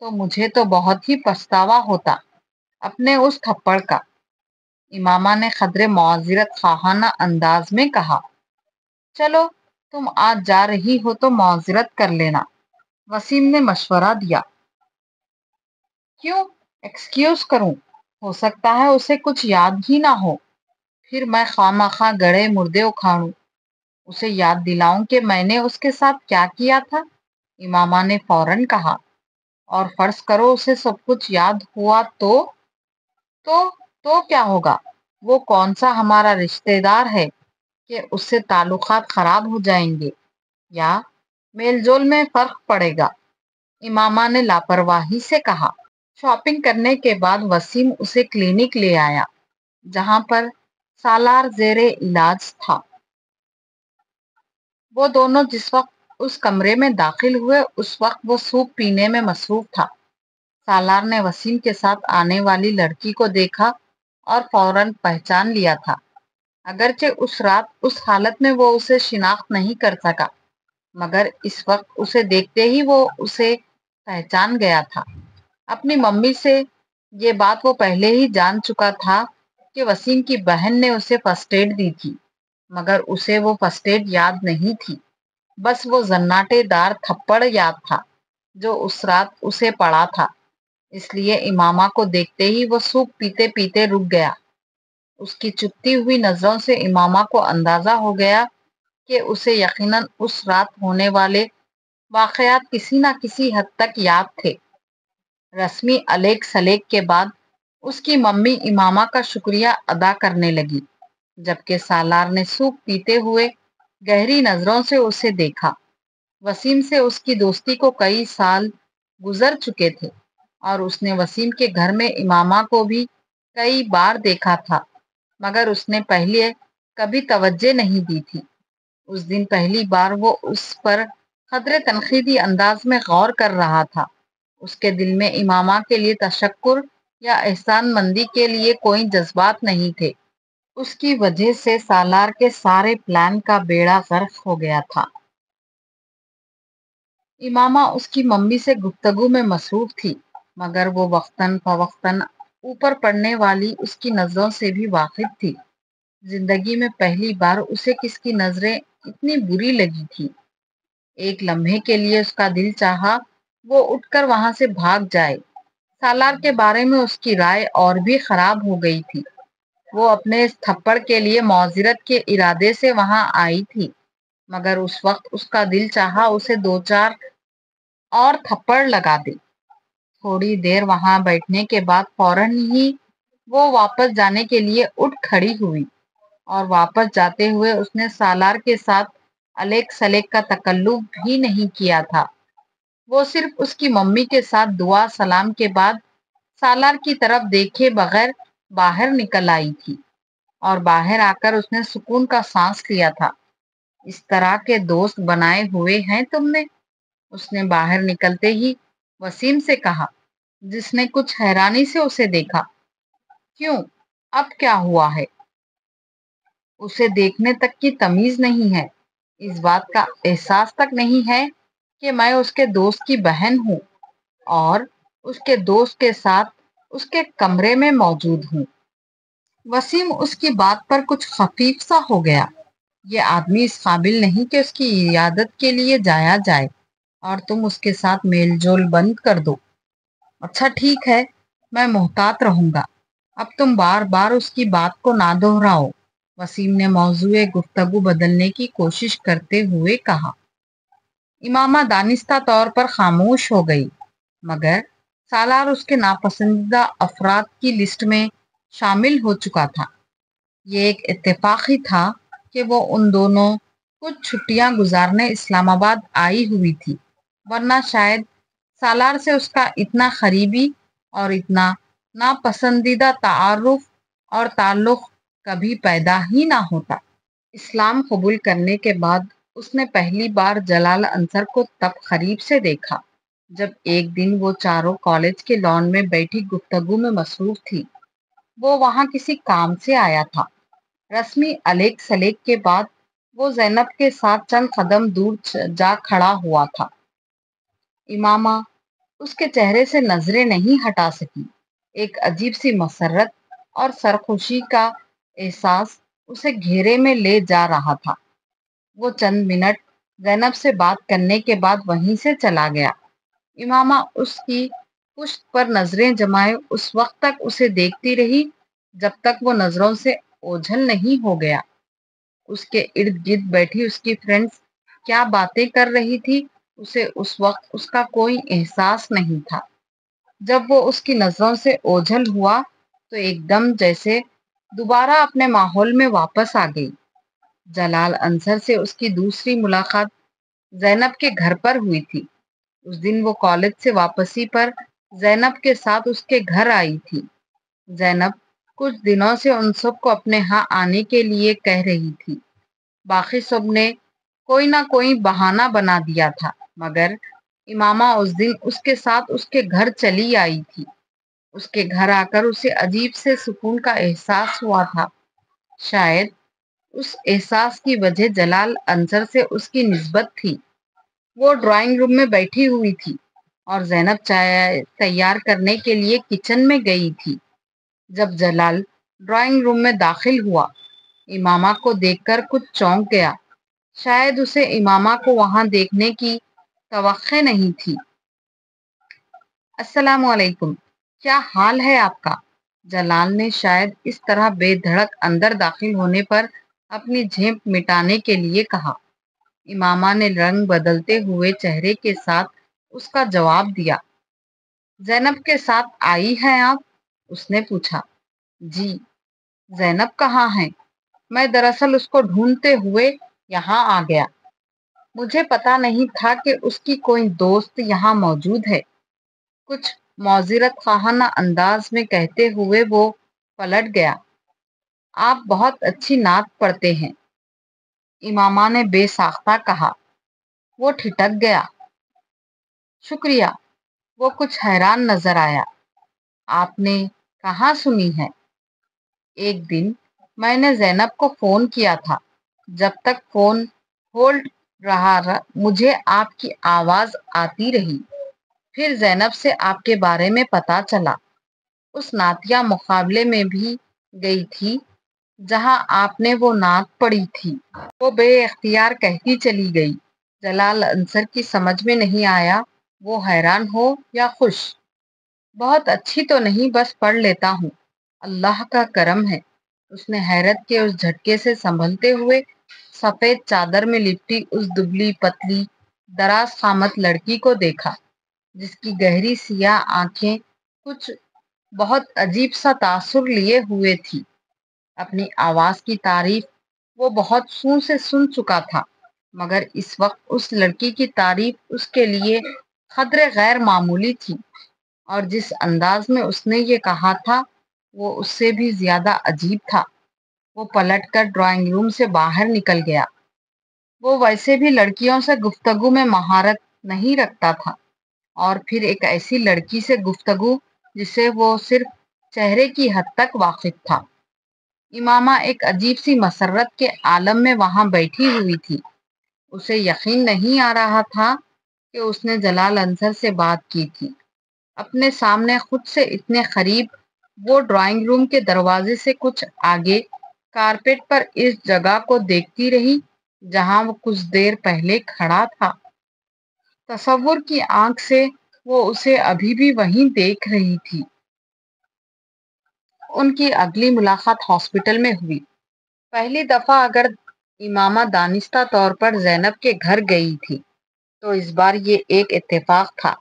تو مجھے تو بہت ہی پچھتاوا ہوتا اپنے اس تھپڑ کا۔ امامہ نے قدرے معذرت خواہانہ انداز میں کہا۔ چلو، تم آج جا رہی ہو تو معذرت کر لینا، وسیم نے مشورہ دیا۔ کیوں ایکسکیوز کروں؟ ہو سکتا ہے اسے کچھ یاد ہی نہ ہو، پھر میں خواہ گڑے مردے اکھاڑوں، اسے یاد دلاؤں کہ میں نے اس کے ساتھ کیا کیا تھا؟ امامہ نے فوراً کہا۔ اور فرض کرو اسے سب کچھ یاد ہوا تو؟ تو تو کیا ہوگا؟ وہ کون سا ہمارا رشتہ دار ہے کہ اس سے تعلقات خراب ہو جائیں گے یا میل جول میں فرق پڑے گا؟ امامہ نے لاپرواہی سے کہا۔ شاپنگ کرنے کے بعد وسیم اسے کلینک لے آیا، جہاں پر سالار زیر علاج تھا۔ وہ دونوں جس وقت اس کمرے میں داخل ہوئے اس وقت وہ سوپ پینے میں مصروف تھا۔ سالار نے وسیم کے ساتھ آنے والی لڑکی کو دیکھا اور فوراً پہچان لیا تھا، اگرچہ اس رات اس حالت میں وہ اسے شناخت نہیں کر سکا، مگر اس وقت اسے دیکھتے ہی وہ اسے پہچان گیا تھا۔ اپنی ممی سے یہ بات وہ پہلے ہی جان چکا تھا کہ وسیم کی بہن نے اسے فرسٹ ایڈ دی تھی، مگر اسے وہ فرسٹ ایڈ یاد نہیں تھی، بس وہ زناٹے دار تھپڑ یاد تھا جو اس رات اسے پڑا تھا۔ اس لیے امامہ کو دیکھتے ہی وہ سوپ پیتے پیتے رک گیا۔ اس کی چپتی ہوئی نظروں سے امامہ کو اندازہ ہو گیا کہ اسے یقیناً اس رات ہونے والے واقعات کسی نہ کسی حد تک یاد تھے۔ رسمی الیک سلیک کے بعد اس کی ممی امامہ کا شکریہ ادا کرنے لگی، جبکہ سالار نے سوپ پیتے ہوئے گہری نظروں سے اسے دیکھا۔ وسیم سے اس کی دوستی کو کئی سال گزر چکے تھے، اور اس نے وسیم کے گھر میں امامہ کو بھی کئی بار دیکھا تھا، مگر اس نے پہلے کبھی توجہ نہیں دی تھی۔ اس دن پہلی بار وہ اس پر قدرے تنقیدی انداز میں غور کر رہا تھا۔ اس کے دل میں امامہ کے لیے تشکر یا احسان مندی کے لیے کوئی جذبات نہیں تھے۔ اس کی وجہ سے سالار کے سارے پلان کا بیڑا غرق ہو گیا تھا۔ امامہ اس کی ممی سے گفتگو میں مصروف تھی، مگر وہ وقتاً فوقتاً اوپر پڑنے والی اس کی نظروں سے بھی واقف تھی۔ زندگی میں پہلی بار اسے کس کی نظریں اتنی بری لگی تھی۔ ایک لمحے کے لیے اس کا دل چاہا وہ اٹھ کر وہاں سے بھاگ جائے۔ سالار کے بارے میں اس کی رائے اور بھی خراب ہو گئی تھی۔ وہ اپنے اس تھپڑ کے لیے معذرت کے ارادے سے وہاں آئی تھی، مگر اس وقت اس کا دل چاہا اسے دو چار اور تھپڑ لگا دے۔ تھوڑی دیر وہاں بیٹھنے کے بعد فوراً ہی وہ واپس جانے کے لیے اٹھ کھڑی ہوئی، اور واپس جاتے ہوئے اس نے سالار کے ساتھ الیک سلیک کا تکلف بھی نہیں کیا تھا۔ وہ صرف اس کی ممی کے ساتھ دعا سلام کے بعد سالار کی طرف دیکھے بغیر باہر نکل آئی تھی، اور باہر آ کر اس نے سکون کا سانس لیا تھا۔ اس طرح کے دوست بنائے ہوئے ہیں تم نے؟ اس نے باہر نکلتے ہی وسیم سے کہا، جس نے کچھ حیرانی سے اسے دیکھا۔ کیوں؟ اب کیا ہوا ہے؟ اسے دیکھنے تک کی تمیز نہیں ہے، اس بات کا احساس تک نہیں ہے کہ میں اس کے دوست کی بہن ہوں اور اس کے دوست کے ساتھ اس کے کمرے میں موجود ہوں۔ وسیم اس کی بات پر کچھ خفیف سا ہو گیا۔ یہ آدمی اس قابل نہیں کہ اس کی عیادت کے لیے جایا جائے اور تم اس کے ساتھ میل جول بند کر دو۔ اچھا ٹھیک ہے، میں محتاط رہوں گا، اب تم بار بار اس کی بات کو نہ دہراؤ، وسیم نے موضوع گفتگو بدلنے کی کوشش کرتے ہوئے کہا۔ امامہ دانستہ طور پر خاموش ہو گئی، مگر سالار اس کے ناپسندیدہ افراد کی لسٹ میں شامل ہو چکا تھا۔ یہ ایک اتفاق ہی تھا کہ وہ ان دونوں کچھ چھٹیاں گزارنے اسلام آباد آئی ہوئی تھی، ورنہ شاید سالار سے اس کا اتنا قریبی اور اتنا ناپسندیدہ تعارف اور تعلق کبھی پیدا ہی نہ ہوتا۔ اسلام قبول کرنے کے بعد اس نے پہلی بار جلال انصر کو تب قریب سے دیکھا جب ایک دن وہ چاروں کالج کے لان میں بیٹھی گفتگو میں مصروف تھی۔ وہ وہاں کسی کام سے آیا تھا۔ رسمی الیک سلیک کے بعد وہ زینب کے ساتھ چند قدم دور جا کھڑا ہوا تھا۔ امامہ اس کے چہرے سے نظریں نہیں ہٹا سکی۔ ایک عجیب سی مسرت اور سرخوشی کا احساس اسے گھیرے میں لے جا رہا تھا۔ وہ چند منٹ زینب سے بات کرنے کے بعد وہیں سے چلا گیا۔ امامہ اس کی پشت پر نظریں جمائے اس وقت تک اسے دیکھتی رہی جب تک وہ نظروں سے اوجھل نہیں ہو گیا۔ اس کے ارد گرد بیٹھی اس کی فرینڈز کیا باتیں کر رہی تھی اسے اس وقت اس کا کوئی احساس نہیں تھا۔ جب وہ اس کی نظروں سے اوجھل ہوا تو ایک دم جیسے دوبارہ اپنے ماحول میں واپس آ گئی۔ جلال انصر سے اس کی دوسری ملاقات زینب کے گھر پر ہوئی تھی۔ اس دن وہ کالج سے واپسی پر زینب کے ساتھ اس کے گھر آئی تھی۔ زینب کچھ دنوں سے ان سب کو اپنے ہاں آنے کے لیے کہہ رہی تھی۔ باقی سب نے کوئی نہ کوئی بہانہ بنا دیا تھا، مگر امامہ اس دن اس کے ساتھ اس کے گھر چلی آئی تھی۔ اس کے گھر آ کر اسے عجیب سے سکون کا احساس ہوا تھا۔ شاید اس احساس کی وجہ جلال انصر سے اس کی نسبت تھی۔ وہ ڈرائنگ روم میں بیٹھی ہوئی تھی اور زینب چائے تیار کرنے کے لیے کچن میں گئی تھی۔ جب جلال ڈرائنگ روم میں داخل ہوا، امامہ کو دیکھ کر کچھ چونک گیا۔ شاید اسے امامہ کو وہاں دیکھنے کی توقع نہیں تھی۔ السلام علیکم، کیا حال ہے آپ کا؟ جلال نے شاید اس طرح بے دھڑک اندر داخل ہونے پر اپنی جھیپ مٹانے کے لیے کہا۔ امامہ نے رنگ بدلتے ہوئے چہرے کے ساتھ اس کا جواب دیا۔ زینب کے ساتھ آئی ہیں آپ؟ اس نے پوچھا۔ جی۔ زینب کہاں ہے؟ میں دراصل اس کو ڈھونڈتے ہوئے یہاں آ گیا۔ مجھے پتا نہیں تھا کہ اس کی کوئی دوست یہاں موجود ہے، کچھ معذرت خواہانہ انداز میں کہتے ہوئے وہ پلٹ گیا۔ آپ بہت اچھی نعت پڑھتے ہیں، امامہ نے بے ساختہ کہا۔ وہ ٹھٹک گیا۔ شکریہ۔ وہ کچھ حیران نظر آیا۔ آپ نے کہاں سنی ہے؟ ایک دن میں نے زینب کو فون کیا تھا، جب تک فون ہولڈ رہا مجھے آپ کی آواز آتی رہی، پھر زینب سے آپ کے بارے میں پتا چلا۔ اس نعتیہ مقابلے میں بھی گئی تھی جہاں آپ نے وہ نعت پڑھی تھی۔ وہ بے اختیار کہتی چلی گئی۔ جلال انصر کی سمجھ میں نہیں آیا وہ حیران ہو یا خوش۔ بہت اچھی تو نہیں، بس پڑھ لیتا ہوں، اللہ کا کرم ہے۔ اس نے حیرت کے اس جھٹکے سے سنبھلتے ہوئے سفید چادر میں لپٹی اس دبلی پتلی دراز قامت لڑکی کو دیکھا، جس کی گہری سیاہ آنکھیں کچھ بہت عجیب سا تاثر لیے ہوئے تھی۔ اپنی آواز کی تعریف وہ بہت سوں سے سن چکا تھا، مگر اس وقت اس لڑکی کی تعریف اس کے لیے قدرے غیر معمولی تھی، اور جس انداز میں اس نے یہ کہا تھا وہ اس سے بھی زیادہ عجیب تھا۔ وہ پلٹ کر ڈرائنگ روم سے باہر نکل گیا۔ وہ ویسے بھی لڑکیوں سے گفتگو میں مہارت نہیں رکھتا تھا، اور پھر ایک ایسی لڑکی سے گفتگو جسے وہ صرف چہرے کی حد تک واقف تھا۔ امامہ ایک عجیب سی مسرت کے عالم میں وہاں بیٹھی ہوئی تھی۔ اسے یقین نہیں آ رہا تھا کہ اس نے جلال انصر سے بات کی تھی۔ اپنے سامنے خود سے اتنے قریب، وہ ڈرائنگ روم کے دروازے سے کچھ آگے کارپیٹ پر اس جگہ کو دیکھتی رہی جہاں وہ کچھ دیر پہلے کھڑا تھا۔ تصور کی آنکھ سے وہ اسے ابھی بھی وہیں دیکھ رہی تھی۔ ان کی اگلی ملاقات ہاسپٹل میں ہوئی۔ پہلی دفعہ اگر امامہ دانستہ طور پر زینب کے گھر گئی تھی تو اس بار یہ ایک اتفاق تھا۔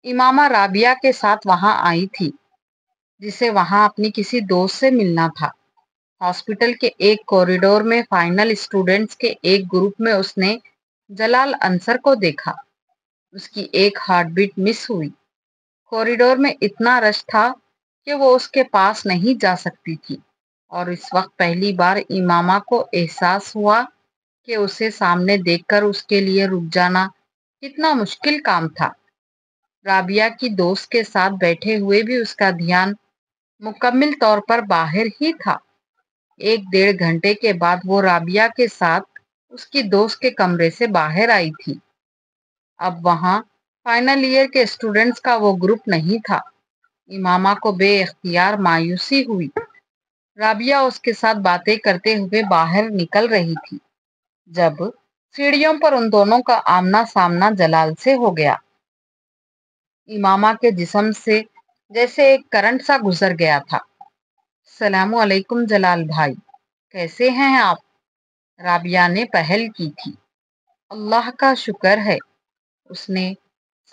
امامہ رابعہ کے ساتھ وہاں آئی تھی، جسے وہاں اپنی کسی دوست سے ملنا تھا۔ ہاسپٹل کے ایک کوریڈور میں فائنل اسٹوڈنٹس کے ایک گروپ میں اس نے جلال انصر کو دیکھا۔ اس کی ایک ہارٹ بیٹ مس ہوئی۔ کوریڈور میں اتنا رش تھا کہ وہ اس کے پاس نہیں جا سکتی تھی، اور اس وقت پہلی بار امامہ کو احساس ہوا کہ اسے سامنے دیکھ کر اس کے لیے رک جانا کتنا مشکل کام تھا۔ رابعہ کی دوست کے ساتھ بیٹھے ہوئے بھی اس کا دھیان مکمل طور پر باہر ہی تھا۔ 1 ڈیڑھ گھنٹے کے بعد وہ رابعہ کے ساتھ اس کی دوست کے کمرے سے باہر آئی تھی۔ اب وہاں فائنل ایئر کے اسٹوڈنٹس کا وہ گروپ نہیں تھا۔ امامہ کو بے اختیار مایوسی ہوئی۔ رابعہ اس کے ساتھ باتیں کرتے ہوئے باہر نکل رہی تھی جب سیڑھیوں پر ان دونوں کا آمنا سامنا جلال سے ہو گیا۔ امامہ کے جسم سے جیسے ایک کرنٹ سا گزر گیا تھا۔ السلام علیکم جلال بھائی، کیسے ہیں آپ؟ رابعہ نے پہل کی تھی۔ اللہ کا شکر ہے، اس نے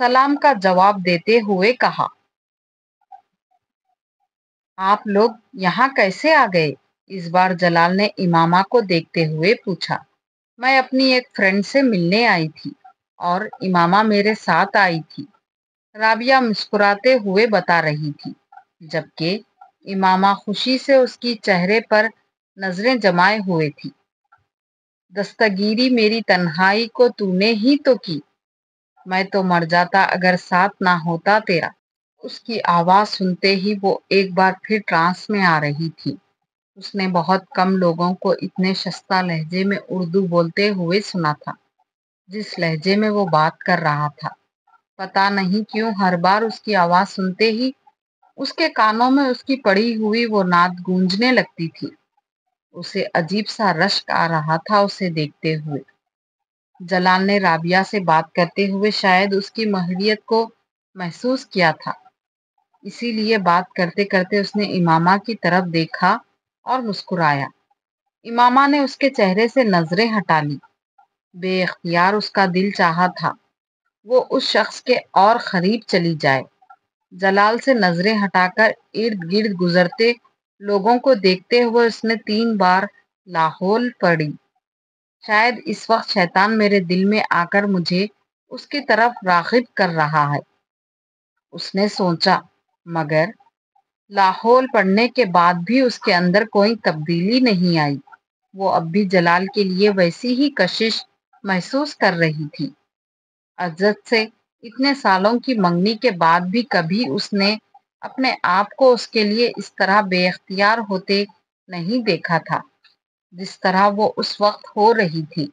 سلام کا جواب دیتے ہوئے کہا۔ آپ لوگ یہاں کیسے آ گئے؟ اس بار جلال نے امامہ کو دیکھتے ہوئے پوچھا۔ میں اپنی ایک فرینڈ سے ملنے آئی تھی اور امامہ میرے ساتھ آئی تھی، رابعہ مسکراتے ہوئے بتا رہی تھی، جبکہ امامہ خوشی سے اس کی چہرے پر نظریں جمائے ہوئے تھی۔ دستگیری میری تنہائی کو تو نے ہی تو کی، میں تو مر جاتا اگر ساتھ نہ ہوتا تیرا۔ اس کی آواز سنتے ہی وہ ایک بار پھر ٹرانس میں آ رہی تھی۔ اس نے بہت کم لوگوں کو اتنے شستہ لہجے میں اردو بولتے ہوئے سنا تھا جس لہجے میں وہ بات کر رہا تھا۔ پتہ نہیں کیوں ہر بار اس کی آواز سنتے ہی اس کے کانوں میں اس کی پڑھی ہوئی وہ نعت گونجنے لگتی تھی۔ اسے عجیب سا رشک آ رہا تھا اسے دیکھتے ہوئے۔ جلال نے رابعہ سے بات کرتے ہوئے شاید اس کی ماہریت کو محسوس کیا تھا، اسی لیے بات کرتے کرتے اس نے امامہ کی طرف دیکھا اور مسکرایا۔ امامہ نے اس کے چہرے سے نظریں ہٹا لی۔ بے اختیار اس کا دل چاہا تھا وہ اس شخص کے اور قریب چلی جائے۔ جلال سے نظریں ہٹا کر ارد گرد گزرتے لوگوں کو دیکھتے ہوئے اس نے 3 بار لاحول پڑھی۔ شاید اس وقت شیطان میرے دل میں آ کر مجھے اس کی طرف راغب کر رہا ہے، اس نے سوچا، مگر لاحول پڑھنے کے بعد بھی اس کے اندر کوئی تبدیلی نہیں آئی۔ وہ اب بھی جلال کے لیے ویسی ہی کشش محسوس کر رہی تھی۔ عزت سے اتنے سالوں کی منگنی کے بعد بھی کبھی اس نے اپنے آپ کو اس کے لیے اس طرح بے اختیار ہوتے نہیں دیکھا تھا جس طرح وہ اس وقت ہو رہی تھی۔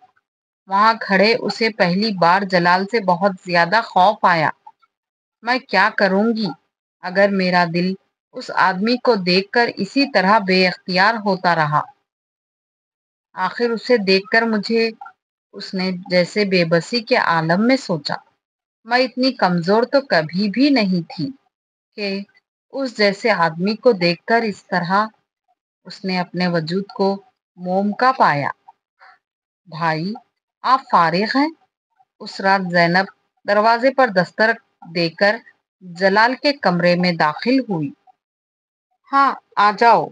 وہاں کھڑے اسے پہلی بار جلال سے بہت زیادہ خوف آیا۔ میں کیا کروں گی اگر میرا دل اس آدمی کو دیکھ کر اسی طرح بے اختیار ہوتا رہا؟ آخر اسے دیکھ کر مجھے، اس نے جیسے بے بسی کے عالم میں سوچا، میں اتنی کمزور تو کبھی بھی نہیں تھی کہ اس جیسے آدمی کو دیکھ کر اس طرح اس نے اپنے وجود کو موم کا پایا۔ بھائی آپ فارغ ہیں؟ اس رات زینب دروازے پر دستک دے کر جلال کے کمرے میں داخل ہوئی۔ ہاں آ جاؤ،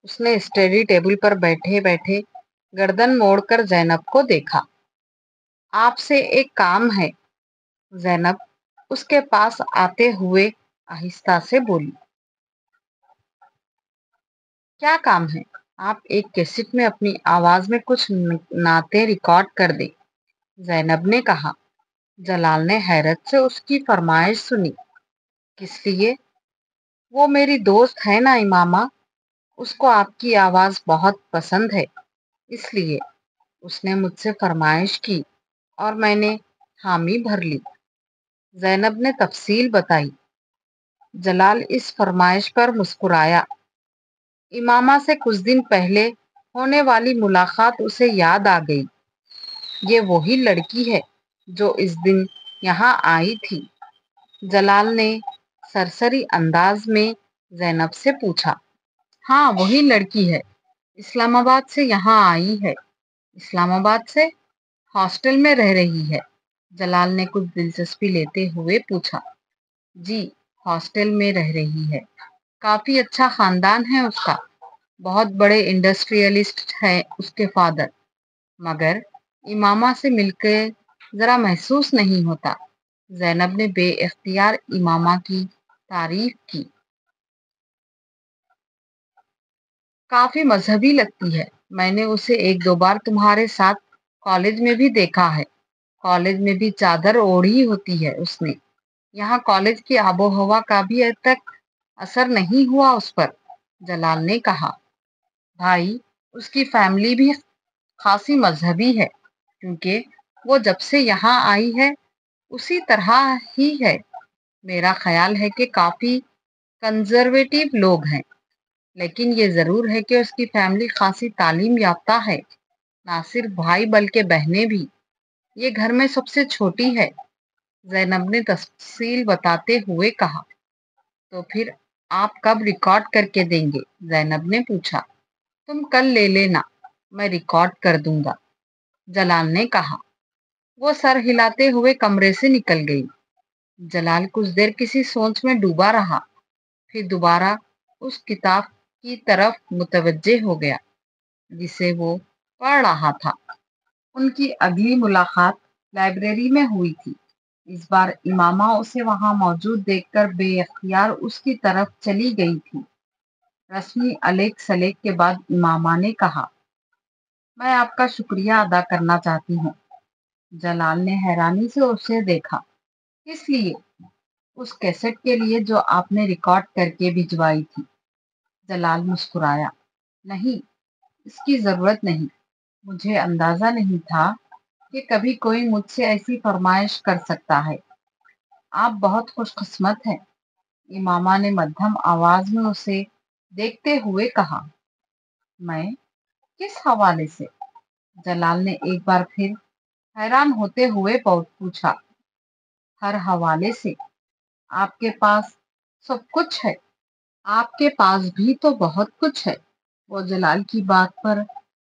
اس نے اسٹڈی ٹیبل پر بیٹھے بیٹھے گردن موڑ کر زینب کو دیکھا۔ آپ سے ایک کام ہے، زینب اس کے پاس آتے ہوئے آہستہ سے بولی۔ کیا کام ہے؟ آپ ایک کیسٹ میں اپنی آواز میں کچھ نعتیں ریکارڈ کر دیں، زینب نے کہا۔ جلال نے حیرت سے اس کی فرمائش سنی۔ کس لیے؟ وہ میری دوست ہے نا امامہ، اس کو آپ کی آواز بہت پسند ہے، اس لیے اس نے مجھ سے فرمائش کی اور میں نے حامی بھر لی۔ زینب نے تفصیل بتائی۔ جلال اس فرمائش پر مسکرایا۔ امامہ سے کچھ دن پہلے ہونے والی ملاقات اسے یاد آ گئی۔ یہ وہی لڑکی ہے جو اس دن یہاں آئی تھی؟ جلال نے سرسری انداز میں زینب سے پوچھا۔ ہاں وہی لڑکی ہے، اسلام آباد سے یہاں آئی ہے۔ اسلام آباد سے؟ ہاسٹل میں رہ رہی ہے؟ جلال نے کچھ دلچسپی لیتے ہوئے پوچھا۔ جی ہاسٹل میں رہ رہی ہے، کافی اچھا خاندان ہے اس کا، بہت بڑے انڈسٹریلسٹ ہیں اس کے فادر، مگر امامہ سے مل کے ذرا محسوس نہیں ہوتا۔ زینب نے بے اختیار امامہ کی تعریف کی۔ کافی مذہبی لگتی ہے، میں نے اسے ایک دو بار تمہارے ساتھ کالج میں بھی دیکھا ہے، کالج میں بھی چادر اوڑھی ہوتی ہے اس نے۔ یہاں کالج کی آب و ہوا کا بھی اب تک اثر نہیں ہوا اس پر، جلال نے کہا۔ بھائی اس کی فیملی بھی خاصی مذہبی ہے، کیونکہ وہ جب سے یہاں آئی ہے اسی طرح ہی ہے۔ میرا خیال ہے کہ کافی کنزرویٹو لوگ ہیں، لیکن یہ ضرور ہے کہ اس کی فیملی خاصی تعلیم یافتہ ہے، نہ صرف بھائی بلکہ بہنیں بھی۔ یہ گھر میں سب سے چھوٹی ہے، زینب نے تفصیل بتاتے ہوئے کہا۔ تو پھر آپ کب ریکارڈ کر کے دیں گے؟ زینب نے پوچھا۔ تم کل لے لینا، میں ریکارڈ کر دوں گا، جلال نے کہا۔ وہ سر ہلاتے ہوئے کمرے سے نکل گئی۔ جلال کچھ دیر کسی سوچ میں ڈوبا رہا، پھر دوبارہ اس کتاب کی طرف متوجہ ہو گیا جسے وہ پڑھ رہا تھا۔ ان کی اگلی ملاقات لائبریری میں ہوئی تھی۔ اس بار امامہ اسے وہاں موجود دیکھ کر بے اختیار اس کی طرف چلی گئی تھی۔ رسمی علیق سلیق کے بعد امامہ نے کہا، میں آپ کا شکریہ ادا کرنا چاہتی ہوں۔ جلال نے حیرانی سے اسے دیکھا۔ کس لیے؟ اس کیسٹ کے لیے جو آپ نے ریکارڈ کر کے بھجوائی تھی۔ جلال مسکرایا۔ نہیں، اس کی ضرورت نہیں، مجھے اندازہ نہیں تھا کہ کبھی کوئی مجھ سے ایسی فرمائش کر سکتا ہے۔ آپ بہت خوش قسمت ہیں، امامہ نے مدھم آواز میں اسے دیکھتے ہوئے کہا۔ میں؟ کس حوالے سے؟ جلال نے ایک بار پھر حیران ہوتے ہوئے پوچھا۔ ہر حوالے سے، آپ کے پاس سب کچھ ہے، آپ کے پاس بھی تو بہت کچھ ہے۔ وہ جلال کی بات پر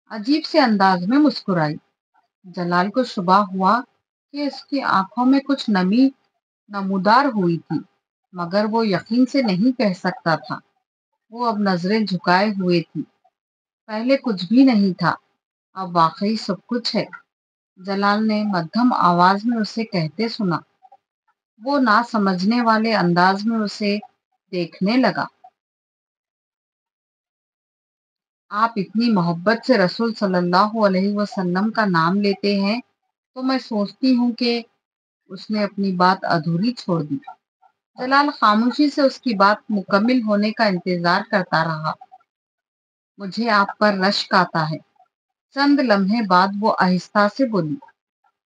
عجیب سے انداز میں مسکرائی۔ جلال کو شبہ ہوا کہ اس کی آنکھوں میں کچھ نمی نمودار ہوئی تھی، مگر وہ یقین سے نہیں کہہ سکتا تھا۔ وہ اب نظریں جھکائے ہوئے تھی۔ پہلے کچھ بھی نہیں تھا، اب واقعی سب کچھ ہے، جلال نے مدھم آواز میں اسے کہتے سنا۔ وہ نہ سمجھنے والے انداز میں اسے دیکھنے لگا۔ آپ اتنی محبت سے رسول صلی اللہ علیہ وسلم کا نام لیتے ہیں تو میں سوچتی ہوں کہ اس نے اپنی بات ادھوری چھوڑ دی۔ جلال خاموشی سے اس کی بات مکمل ہونے کا انتظار کرتا رہا۔ مجھے آپ پر رشک آتا ہے، چند لمحے بعد وہ آہستہ سے بولی۔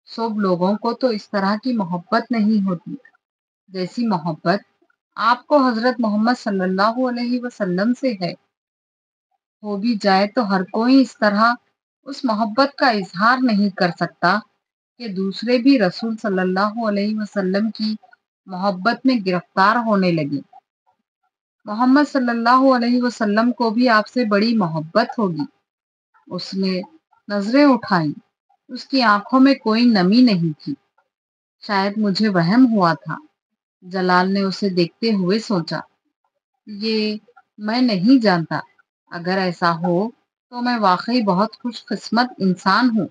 سب لوگوں کو تو اس طرح کی محبت نہیں ہوتی جیسی محبت آپ کو حضرت محمد صلی اللہ علیہ وسلم سے ہے۔ ہو بھی جائے تو ہر کوئی اس طرح اس محبت کا اظہار نہیں کر سکتا کہ دوسرے بھی رسول صلی اللہ علیہ وسلم کی محبت میں گرفتار ہونے لگے۔ محمد صلی اللہ علیہ وسلم کو بھی آپ سے بڑی محبت ہوگی۔ اس نے نظریں اٹھائیں، اس کی آنکھوں میں کوئی نمی نہیں تھی۔ شاید مجھے وہم ہوا تھا، جلال نے اسے دیکھتے ہوئے سوچا۔ یہ میں نہیں جانتا، اگر ایسا ہو تو میں واقعی بہت خوش قسمت انسان ہوں۔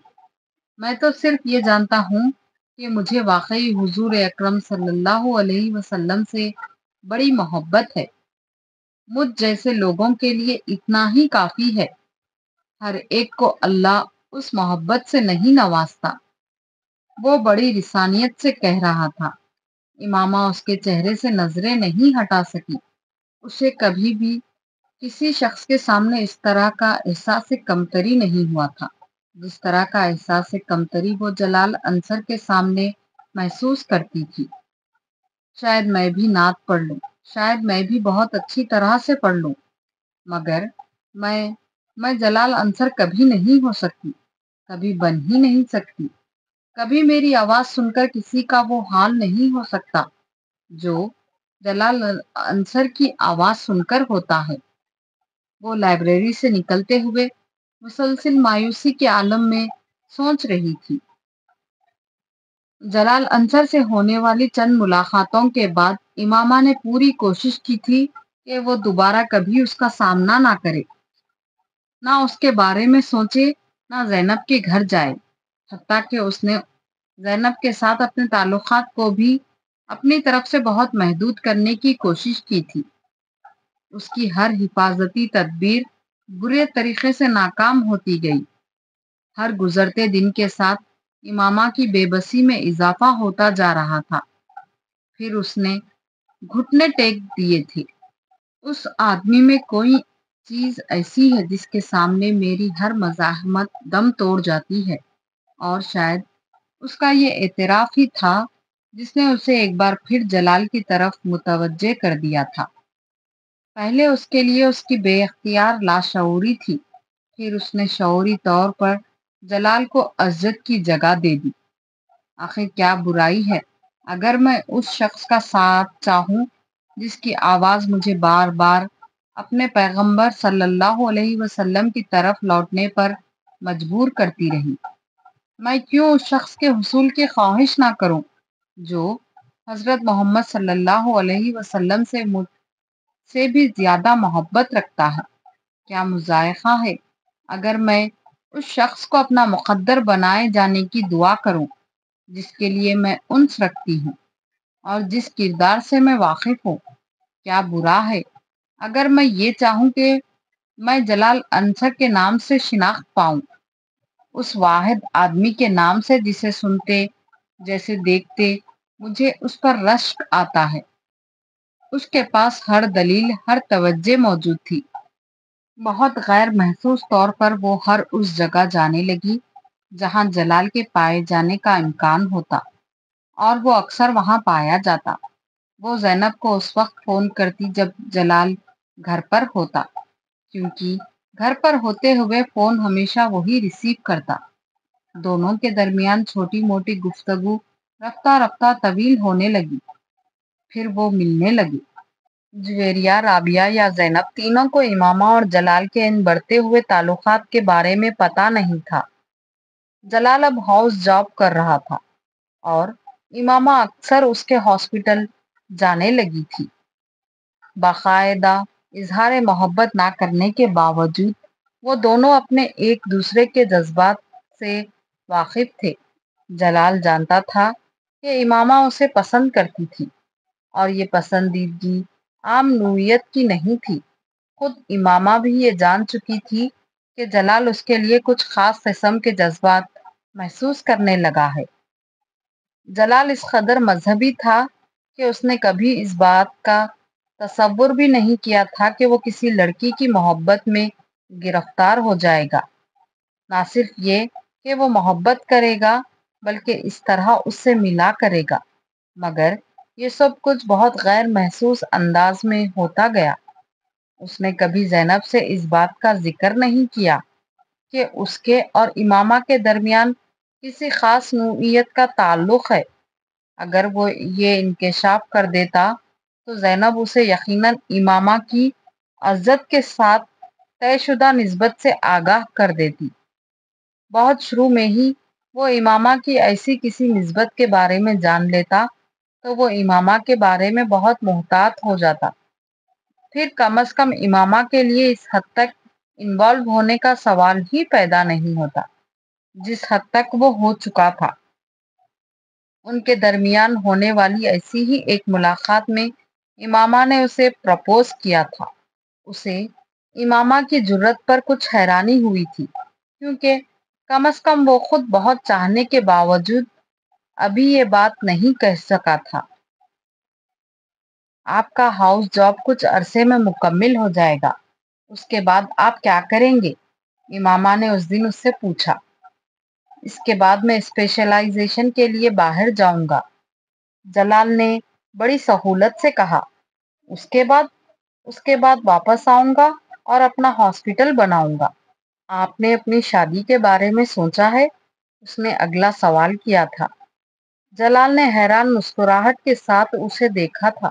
میں تو صرف یہ جانتا ہوں کہ مجھے واقعی حضور اکرم صلی اللہ علیہ وسلم سے بڑی محبت ہے۔ مجھ جیسے لوگوں کے لیے اتنا ہی کافی ہے، ہر ایک کو اللہ اس محبت سے نہیں نوازتا۔ وہ بڑی رسانیت سے کہہ رہا تھا۔ امامہ اس کے چہرے سے نظریں نہیں ہٹا سکی۔ اسے کبھی بھی کسی شخص کے سامنے اس طرح کا احساس کمتری نہیں ہوا تھا جس طرح کا احساس کمتری وہ جلال انصر کے سامنے محسوس کرتی تھی۔ شاید میں بھی نعت پڑھ لوں، شاید میں بھی بہت اچھی طرح سے پڑھ لوں، مگر میں جلال انصر کبھی نہیں ہو سکتی، کبھی بن ہی نہیں سکتی۔ کبھی میری آواز سن کر کسی کا وہ حال نہیں ہو سکتا جو جلال انصر کی آواز سن کر ہوتا ہے۔ وہ لائبریری سے نکلتے ہوئے مسلسل مایوسی کے عالم میں سوچ رہی تھی۔ جلال انصر سے ہونے والی چند ملاقاتوں کے بعد امامہ نے پوری کوشش کی تھی کہ وہ دوبارہ کبھی اس کا سامنا نہ کرے، نہ اس کے بارے میں سوچے، نہ زینب کے گھر جائے، حتیٰ کہ اس نے زینب کے ساتھ اپنے تعلقات کو بھی اپنی طرف سے بہت محدود کرنے کی کوشش کی تھی۔ اس کی ہر حفاظتی تدبیر برے طریقے سے ناکام ہوتی گئی۔ ہر گزرتے دن کے ساتھ امامہ کی بے بسی میں اضافہ ہوتا جا رہا تھا۔ پھر اس نے گھٹنے ٹیک دیے تھے۔ اس آدمی میں کوئی چیز ایسی ہے جس کے سامنے میری ہر مزاحمت دم توڑ جاتی ہے، اور شاید اس کا یہ اعتراف ہی تھا جس نے اسے ایک بار پھر جلال کی طرف متوجہ کر دیا تھا۔ پہلے اس کے لیے اس کی بے اختیار لاشعوری تھی، پھر اس نے شعوری طور پر جلال کو عزت کی جگہ دے دی۔ آخر کیا برائی ہے اگر میں اس شخص کا ساتھ چاہوں جس کی آواز مجھے بار بار اپنے پیغمبر صلی اللہ علیہ وسلم کی طرف لوٹنے پر مجبور کرتی رہی؟ میں کیوں اس شخص کے حصول کی خواہش نہ کروں جو حضرت محمد صلی اللہ علیہ وسلم سے بھی زیادہ محبت رکھتا ہے؟ کیا مضائقہ ہے اگر میں اس شخص کو اپنا مقدر بنائے جانے کی دعا کروں جس کے لیے میں انس رکھتی ہوں اور جس کردار سے میں واقف ہوں؟ کیا برا ہے اگر میں یہ چاہوں کہ میں جلال انصر کے نام سے شناخت پاؤں، اس واحد آدمی کے نام سے جسے سنتے جیسے دیکھتے مجھے اس پر رشک آتا ہے؟ اس کے پاس ہر دلیل، ہر توجہ موجود تھی۔ بہت غیر محسوس طور پر وہ ہر اس جگہ جانے لگی جہاں جلال کے پائے جانے کا امکان ہوتا، اور وہ اکثر وہاں پایا جاتا۔ وہ زینب کو اس وقت فون کرتی جب جلال گھر پر ہوتا، کیونکہ گھر پر ہوتے ہوئے فون ہمیشہ وہی ریسیو کرتا۔ دونوں کے درمیان چھوٹی موٹی گفتگو رفتہ رفتہ طویل ہونے لگی، پھر وہ ملنے لگی۔ جویریہ، رابعہ یا زینب، تینوں کو امامہ اور جلال کے ان بڑھتے ہوئے تعلقات کے بارے میں پتہ نہیں تھا۔ جلال اب ہاؤس جاب کر رہا تھا اور امامہ اکثر اس کے ہاسپٹل جانے لگی تھی۔ باقاعدہ اظہار محبت نہ کرنے کے باوجود وہ دونوں اپنے ایک دوسرے کے جذبات سے واقف تھے۔ جلال جانتا تھا کہ امامہ اسے پسند کرتی تھی، اور یہ پسندیدگی عام نوعیت کی نہیں تھی۔ خود امامہ بھی یہ جان چکی تھی کہ جلال اس کے لیے کچھ خاص قسم کے جذبات محسوس کرنے لگا ہے۔ جلال اس قدر مذہبی تھا کہ اس نے کبھی اس بات کا تصور بھی نہیں کیا تھا کہ وہ کسی لڑکی کی محبت میں گرفتار ہو جائے گا۔ نہ صرف یہ کہ وہ محبت کرے گا بلکہ اس طرح اس سے ملا کرے گا، مگر یہ سب کچھ بہت غیر محسوس انداز میں ہوتا گیا۔ اس نے کبھی زینب سے اس بات کا ذکر نہیں کیا کہ اس کے اور امامہ کے درمیان کسی خاص نوعیت کا تعلق ہے۔ اگر وہ یہ انکشاف کر دیتا تو زینب اسے یقیناً امامہ کی عزت کے ساتھ طے شدہ نسبت سے آگاہ کر دیتی۔ بہت شروع میں ہی وہ امامہ کی ایسی کسی نسبت کے بارے میں جان لیتا تو وہ امامہ کے بارے میں بہت محتاط ہو جاتا، پھر کم از کم امامہ کے لیے اس حد تک انوالو ہونے کا سوال ہی پیدا نہیں ہوتا جس حد تک وہ ہو چکا تھا۔ ان کے درمیان ہونے والی ایسی ہی ایک ملاقات میں امامہ نے اسے پرپوز کیا تھا۔ اسے امامہ کی جرأت پر کچھ حیرانی ہوئی تھی، کیونکہ کم از کم وہ خود بہت چاہنے کے باوجود ابھی یہ بات نہیں کہہ سکا تھا۔ آپ کا ہاؤس جاب کچھ عرصے میں مکمل ہو جائے گا، اس کے بعد آپ کیا کریں گے؟ امامہ نے اس دن اس سے پوچھا۔ اس کے بعد میں اسپیشلائزیشن کے لیے باہر جاؤں گا، جلال نے بڑی سہولت سے کہا۔ اس کے بعد واپس آؤں گا اور اپنا ہاسپٹل بناؤں گا۔ آپ نے اپنی شادی کے بارے میں سوچا ہے؟ اس نے اگلا سوال کیا تھا۔ جلال نے حیران مسکراہٹ کے ساتھ اسے دیکھا تھا۔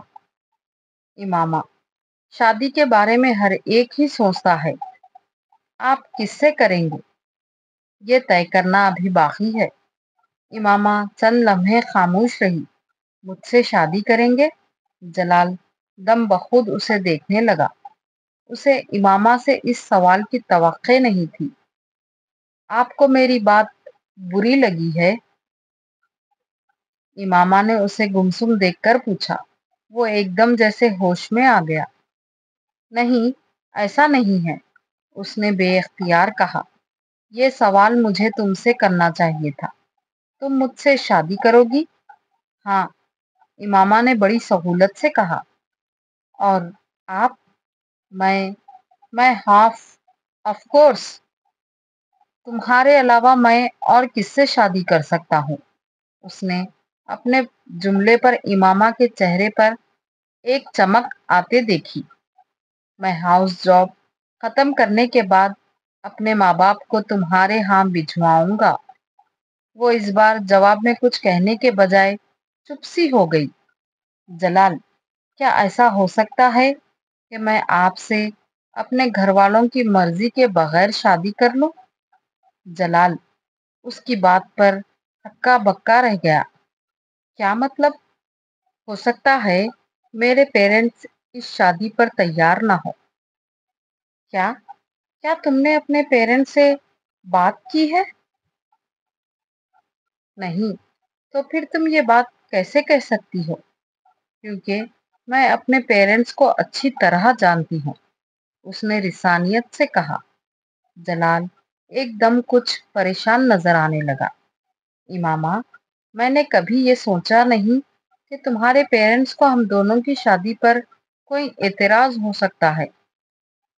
امامہ: شادی کے بارے میں ہر ایک ہی سوچتا ہے، آپ کس سے کریں گے؟ یہ طے کرنا ابھی باقی ہے۔ امامہ چند لمحے خاموش رہی۔ مجھ سے شادی کریں گے؟ جلال دم بخود اسے دیکھنے لگا۔ اسے امامہ سے اس سوال کی توقع نہیں تھی۔ آپ کو میری بات بری لگی ہے؟ امامہ نے اسے گمسم دیکھ کر پوچھا۔ وہ ایک دم جیسے ہوش میں آ گیا۔ نہیں، ایسا نہیں ہے، اس نے بے اختیار کہا۔ یہ سوال مجھے تم سے کرنا چاہیے تھا۔ تم مجھ سے شادی کرو گی؟ ہاں، امامہ نے بڑی سہولت سے کہا۔ اور آپ؟ میں ہاف آف کورس، تمہارے علاوہ میں اور کس سے شادی کر سکتا ہوں؟ اس نے اپنے جملے پر امامہ کے چہرے پر ایک چمک آتے دیکھی۔ میں ہاؤس جاب ختم کرنے کے بعد اپنے ماں باپ کو تمہارے ہاں بھجواؤں گا۔ وہ اس بار جواب میں کچھ کہنے کے بجائے چپ سی ہو گئی۔ جلال: کیا ایسا ہو سکتا ہے کہ میں آپ سے اپنے گھر والوں کی مرضی کے بغیر شادی کر لوں؟ جلال اس کی بات پر ہکا بکا رہ گیا۔ کیا مطلب؟ ہو سکتا ہے میرے پیرنٹس اس شادی پر تیار نہ ہو۔ کیا تم نے اپنے پیرنٹس سے بات کی ہے؟ نہیں، تو پھر تم یہ بات کیسے کہہ سکتی ہو؟ کیونکہ میں اپنے پیرنٹس کو اچھی طرح جانتی ہوں، اس نے رسانیت سے کہا۔ جلال ایک دم کچھ پریشان نظر آنے لگا۔ امامہ: میں نے کبھی یہ سوچا نہیں کہ تمہارے پیرنٹس کو ہم دونوں کی شادی پر کوئی اعتراض ہو سکتا ہے۔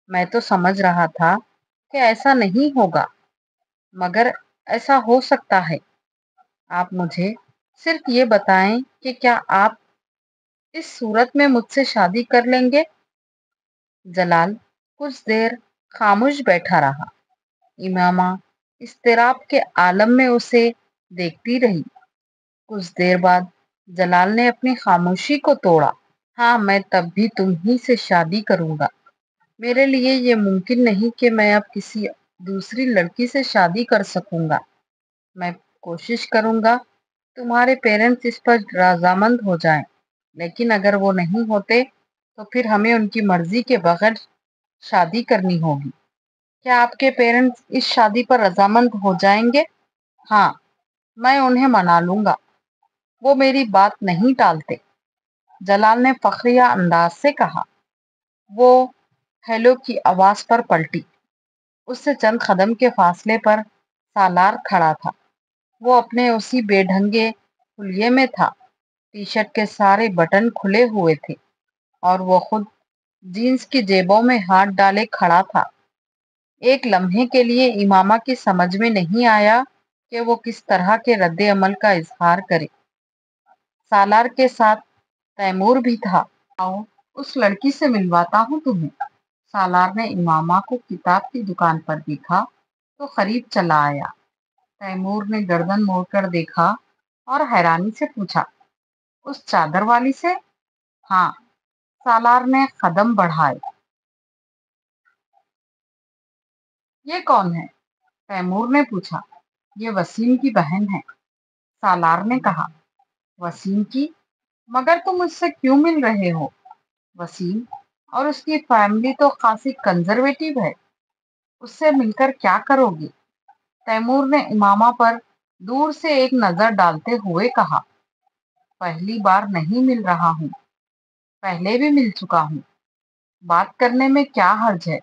میں تو سمجھ رہا تھا کہ ایسا نہیں ہوگا، مگر ایسا ہو سکتا ہے۔ آپ مجھے صرف یہ بتائیں کہ کیا آپ اس صورت میں مجھ سے شادی کر لیں گے؟ جلال کچھ دیر خاموش بیٹھا رہا۔ امامہ اضطراب کے عالم میں اسے دیکھتی رہی۔ کچھ دیر بعد جلال نے اپنی خاموشی کو توڑا۔ ہاں، میں تب بھی تم ہی سے شادی کروں گا۔ میرے لیے یہ ممکن نہیں کہ میں اب کسی دوسری لڑکی سے شادی کر سکوں گا۔ میں کوشش کروں گا تمہارے پیرنٹس اس پر رضامند ہو جائیں، لیکن اگر وہ نہیں ہوتے تو پھر ہمیں ان کی مرضی کے بغیر شادی کرنی ہوگی۔ کیا آپ کے پیرنٹس اس شادی پر رضامند ہو جائیں گے؟ ہاں، میں انہیں منا لوں گا، وہ میری بات نہیں ٹالتے، جلال نے فخریہ انداز سے کہا۔ وہ ہیلو کی آواز پر پلٹی۔ اس سے چند قدم کے فاصلے پر سالار کھڑا تھا۔ وہ اپنے اسی بے ڈھنگے حلیے میں تھا۔ ٹی شرٹ کے سارے بٹن کھلے ہوئے تھے اور وہ خود جینس کی جیبوں میں ہاتھ ڈالے کھڑا تھا۔ ایک لمحے کے لیے امامہ کی سمجھ میں نہیں آیا کہ وہ کس طرح کے رد عمل کا اظہار کرے۔ سالار کے ساتھ تیمور بھی تھا۔ آؤ، اس لڑکی سے ملواتا ہوں تمہیں۔ سالار نے امامہ کو کتاب کی دکان پر دیکھا تو قریب چلا آیا۔ تیمور نے گردن موڑ کر دیکھا اور حیرانی سے پوچھا، اس چادر والی سے؟ ہاں، سالار نے قدم بڑھائے۔ یہ کون ہے؟ تیمور نے پوچھا۔ یہ وسیم کی بہن ہے، سالار نے کہا۔ وسیم کی؟ مگر تم اس سے کیوں مل رہے ہو؟ وسیم اور اس کی فیملی تو خاصی کنزرویٹو ہے، اس سے مل کر کیا کرو گی؟ تیمور نے امامہ پر دور سے ایک نظر ڈالتے ہوئے کہا۔ پہلی بار نہیں مل رہا ہوں، پہلے بھی مل چکا ہوں، بات کرنے میں کیا حرج ہے؟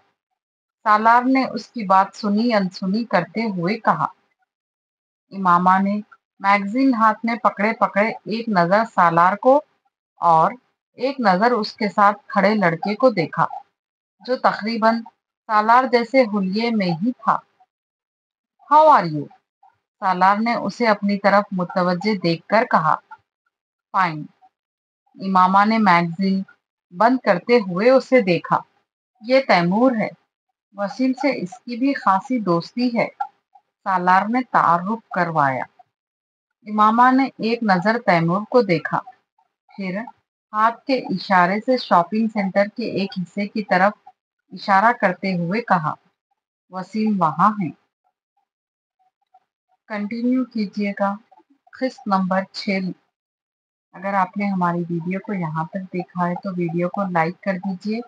سالار نے اس کی بات سنی انسنی کرتے ہوئے کہا۔ امامہ نے میگزین ہاتھ میں پکڑے پکڑے ایک نظر سالار کو اور ایک نظر اس کے ساتھ کھڑے لڑکے کو دیکھا جو تقریباً سالار جیسے حلیے میں ہی تھا۔ How are you? سالار نے اسے اپنی طرف متوجہ دیکھ کر کہا۔ فائن۔ امامہ نے میگزین بند کرتے ہوئے اسے دیکھا۔ یہ تیمور ہے۔ وسیم سے اس کی بھی خاصی دوستی ہے، سالار نے تعارف کروایا۔ امامہ نے ایک نظر تیمور کو دیکھا، پھر ہاتھ کے اشارے سے شاپنگ سینٹر کے ایک حصے کی طرف اشارہ کرتے ہوئے کہا، وسیم وہاں ہیں۔ کنٹینیو کیجیے گا قسط نمبر 6۔ اگر آپ نے ہماری ویڈیو کو یہاں تک دیکھا ہے تو ویڈیو کو لائک کر دیجیے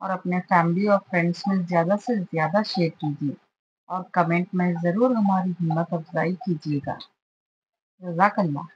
اور اپنے فیملی اور فرینڈس میں زیادہ سے زیادہ شیئر کیجیے اور کمنٹ میں ضرور ہماری ہمت افزائی کیجیے گا۔ جزاک اللہ۔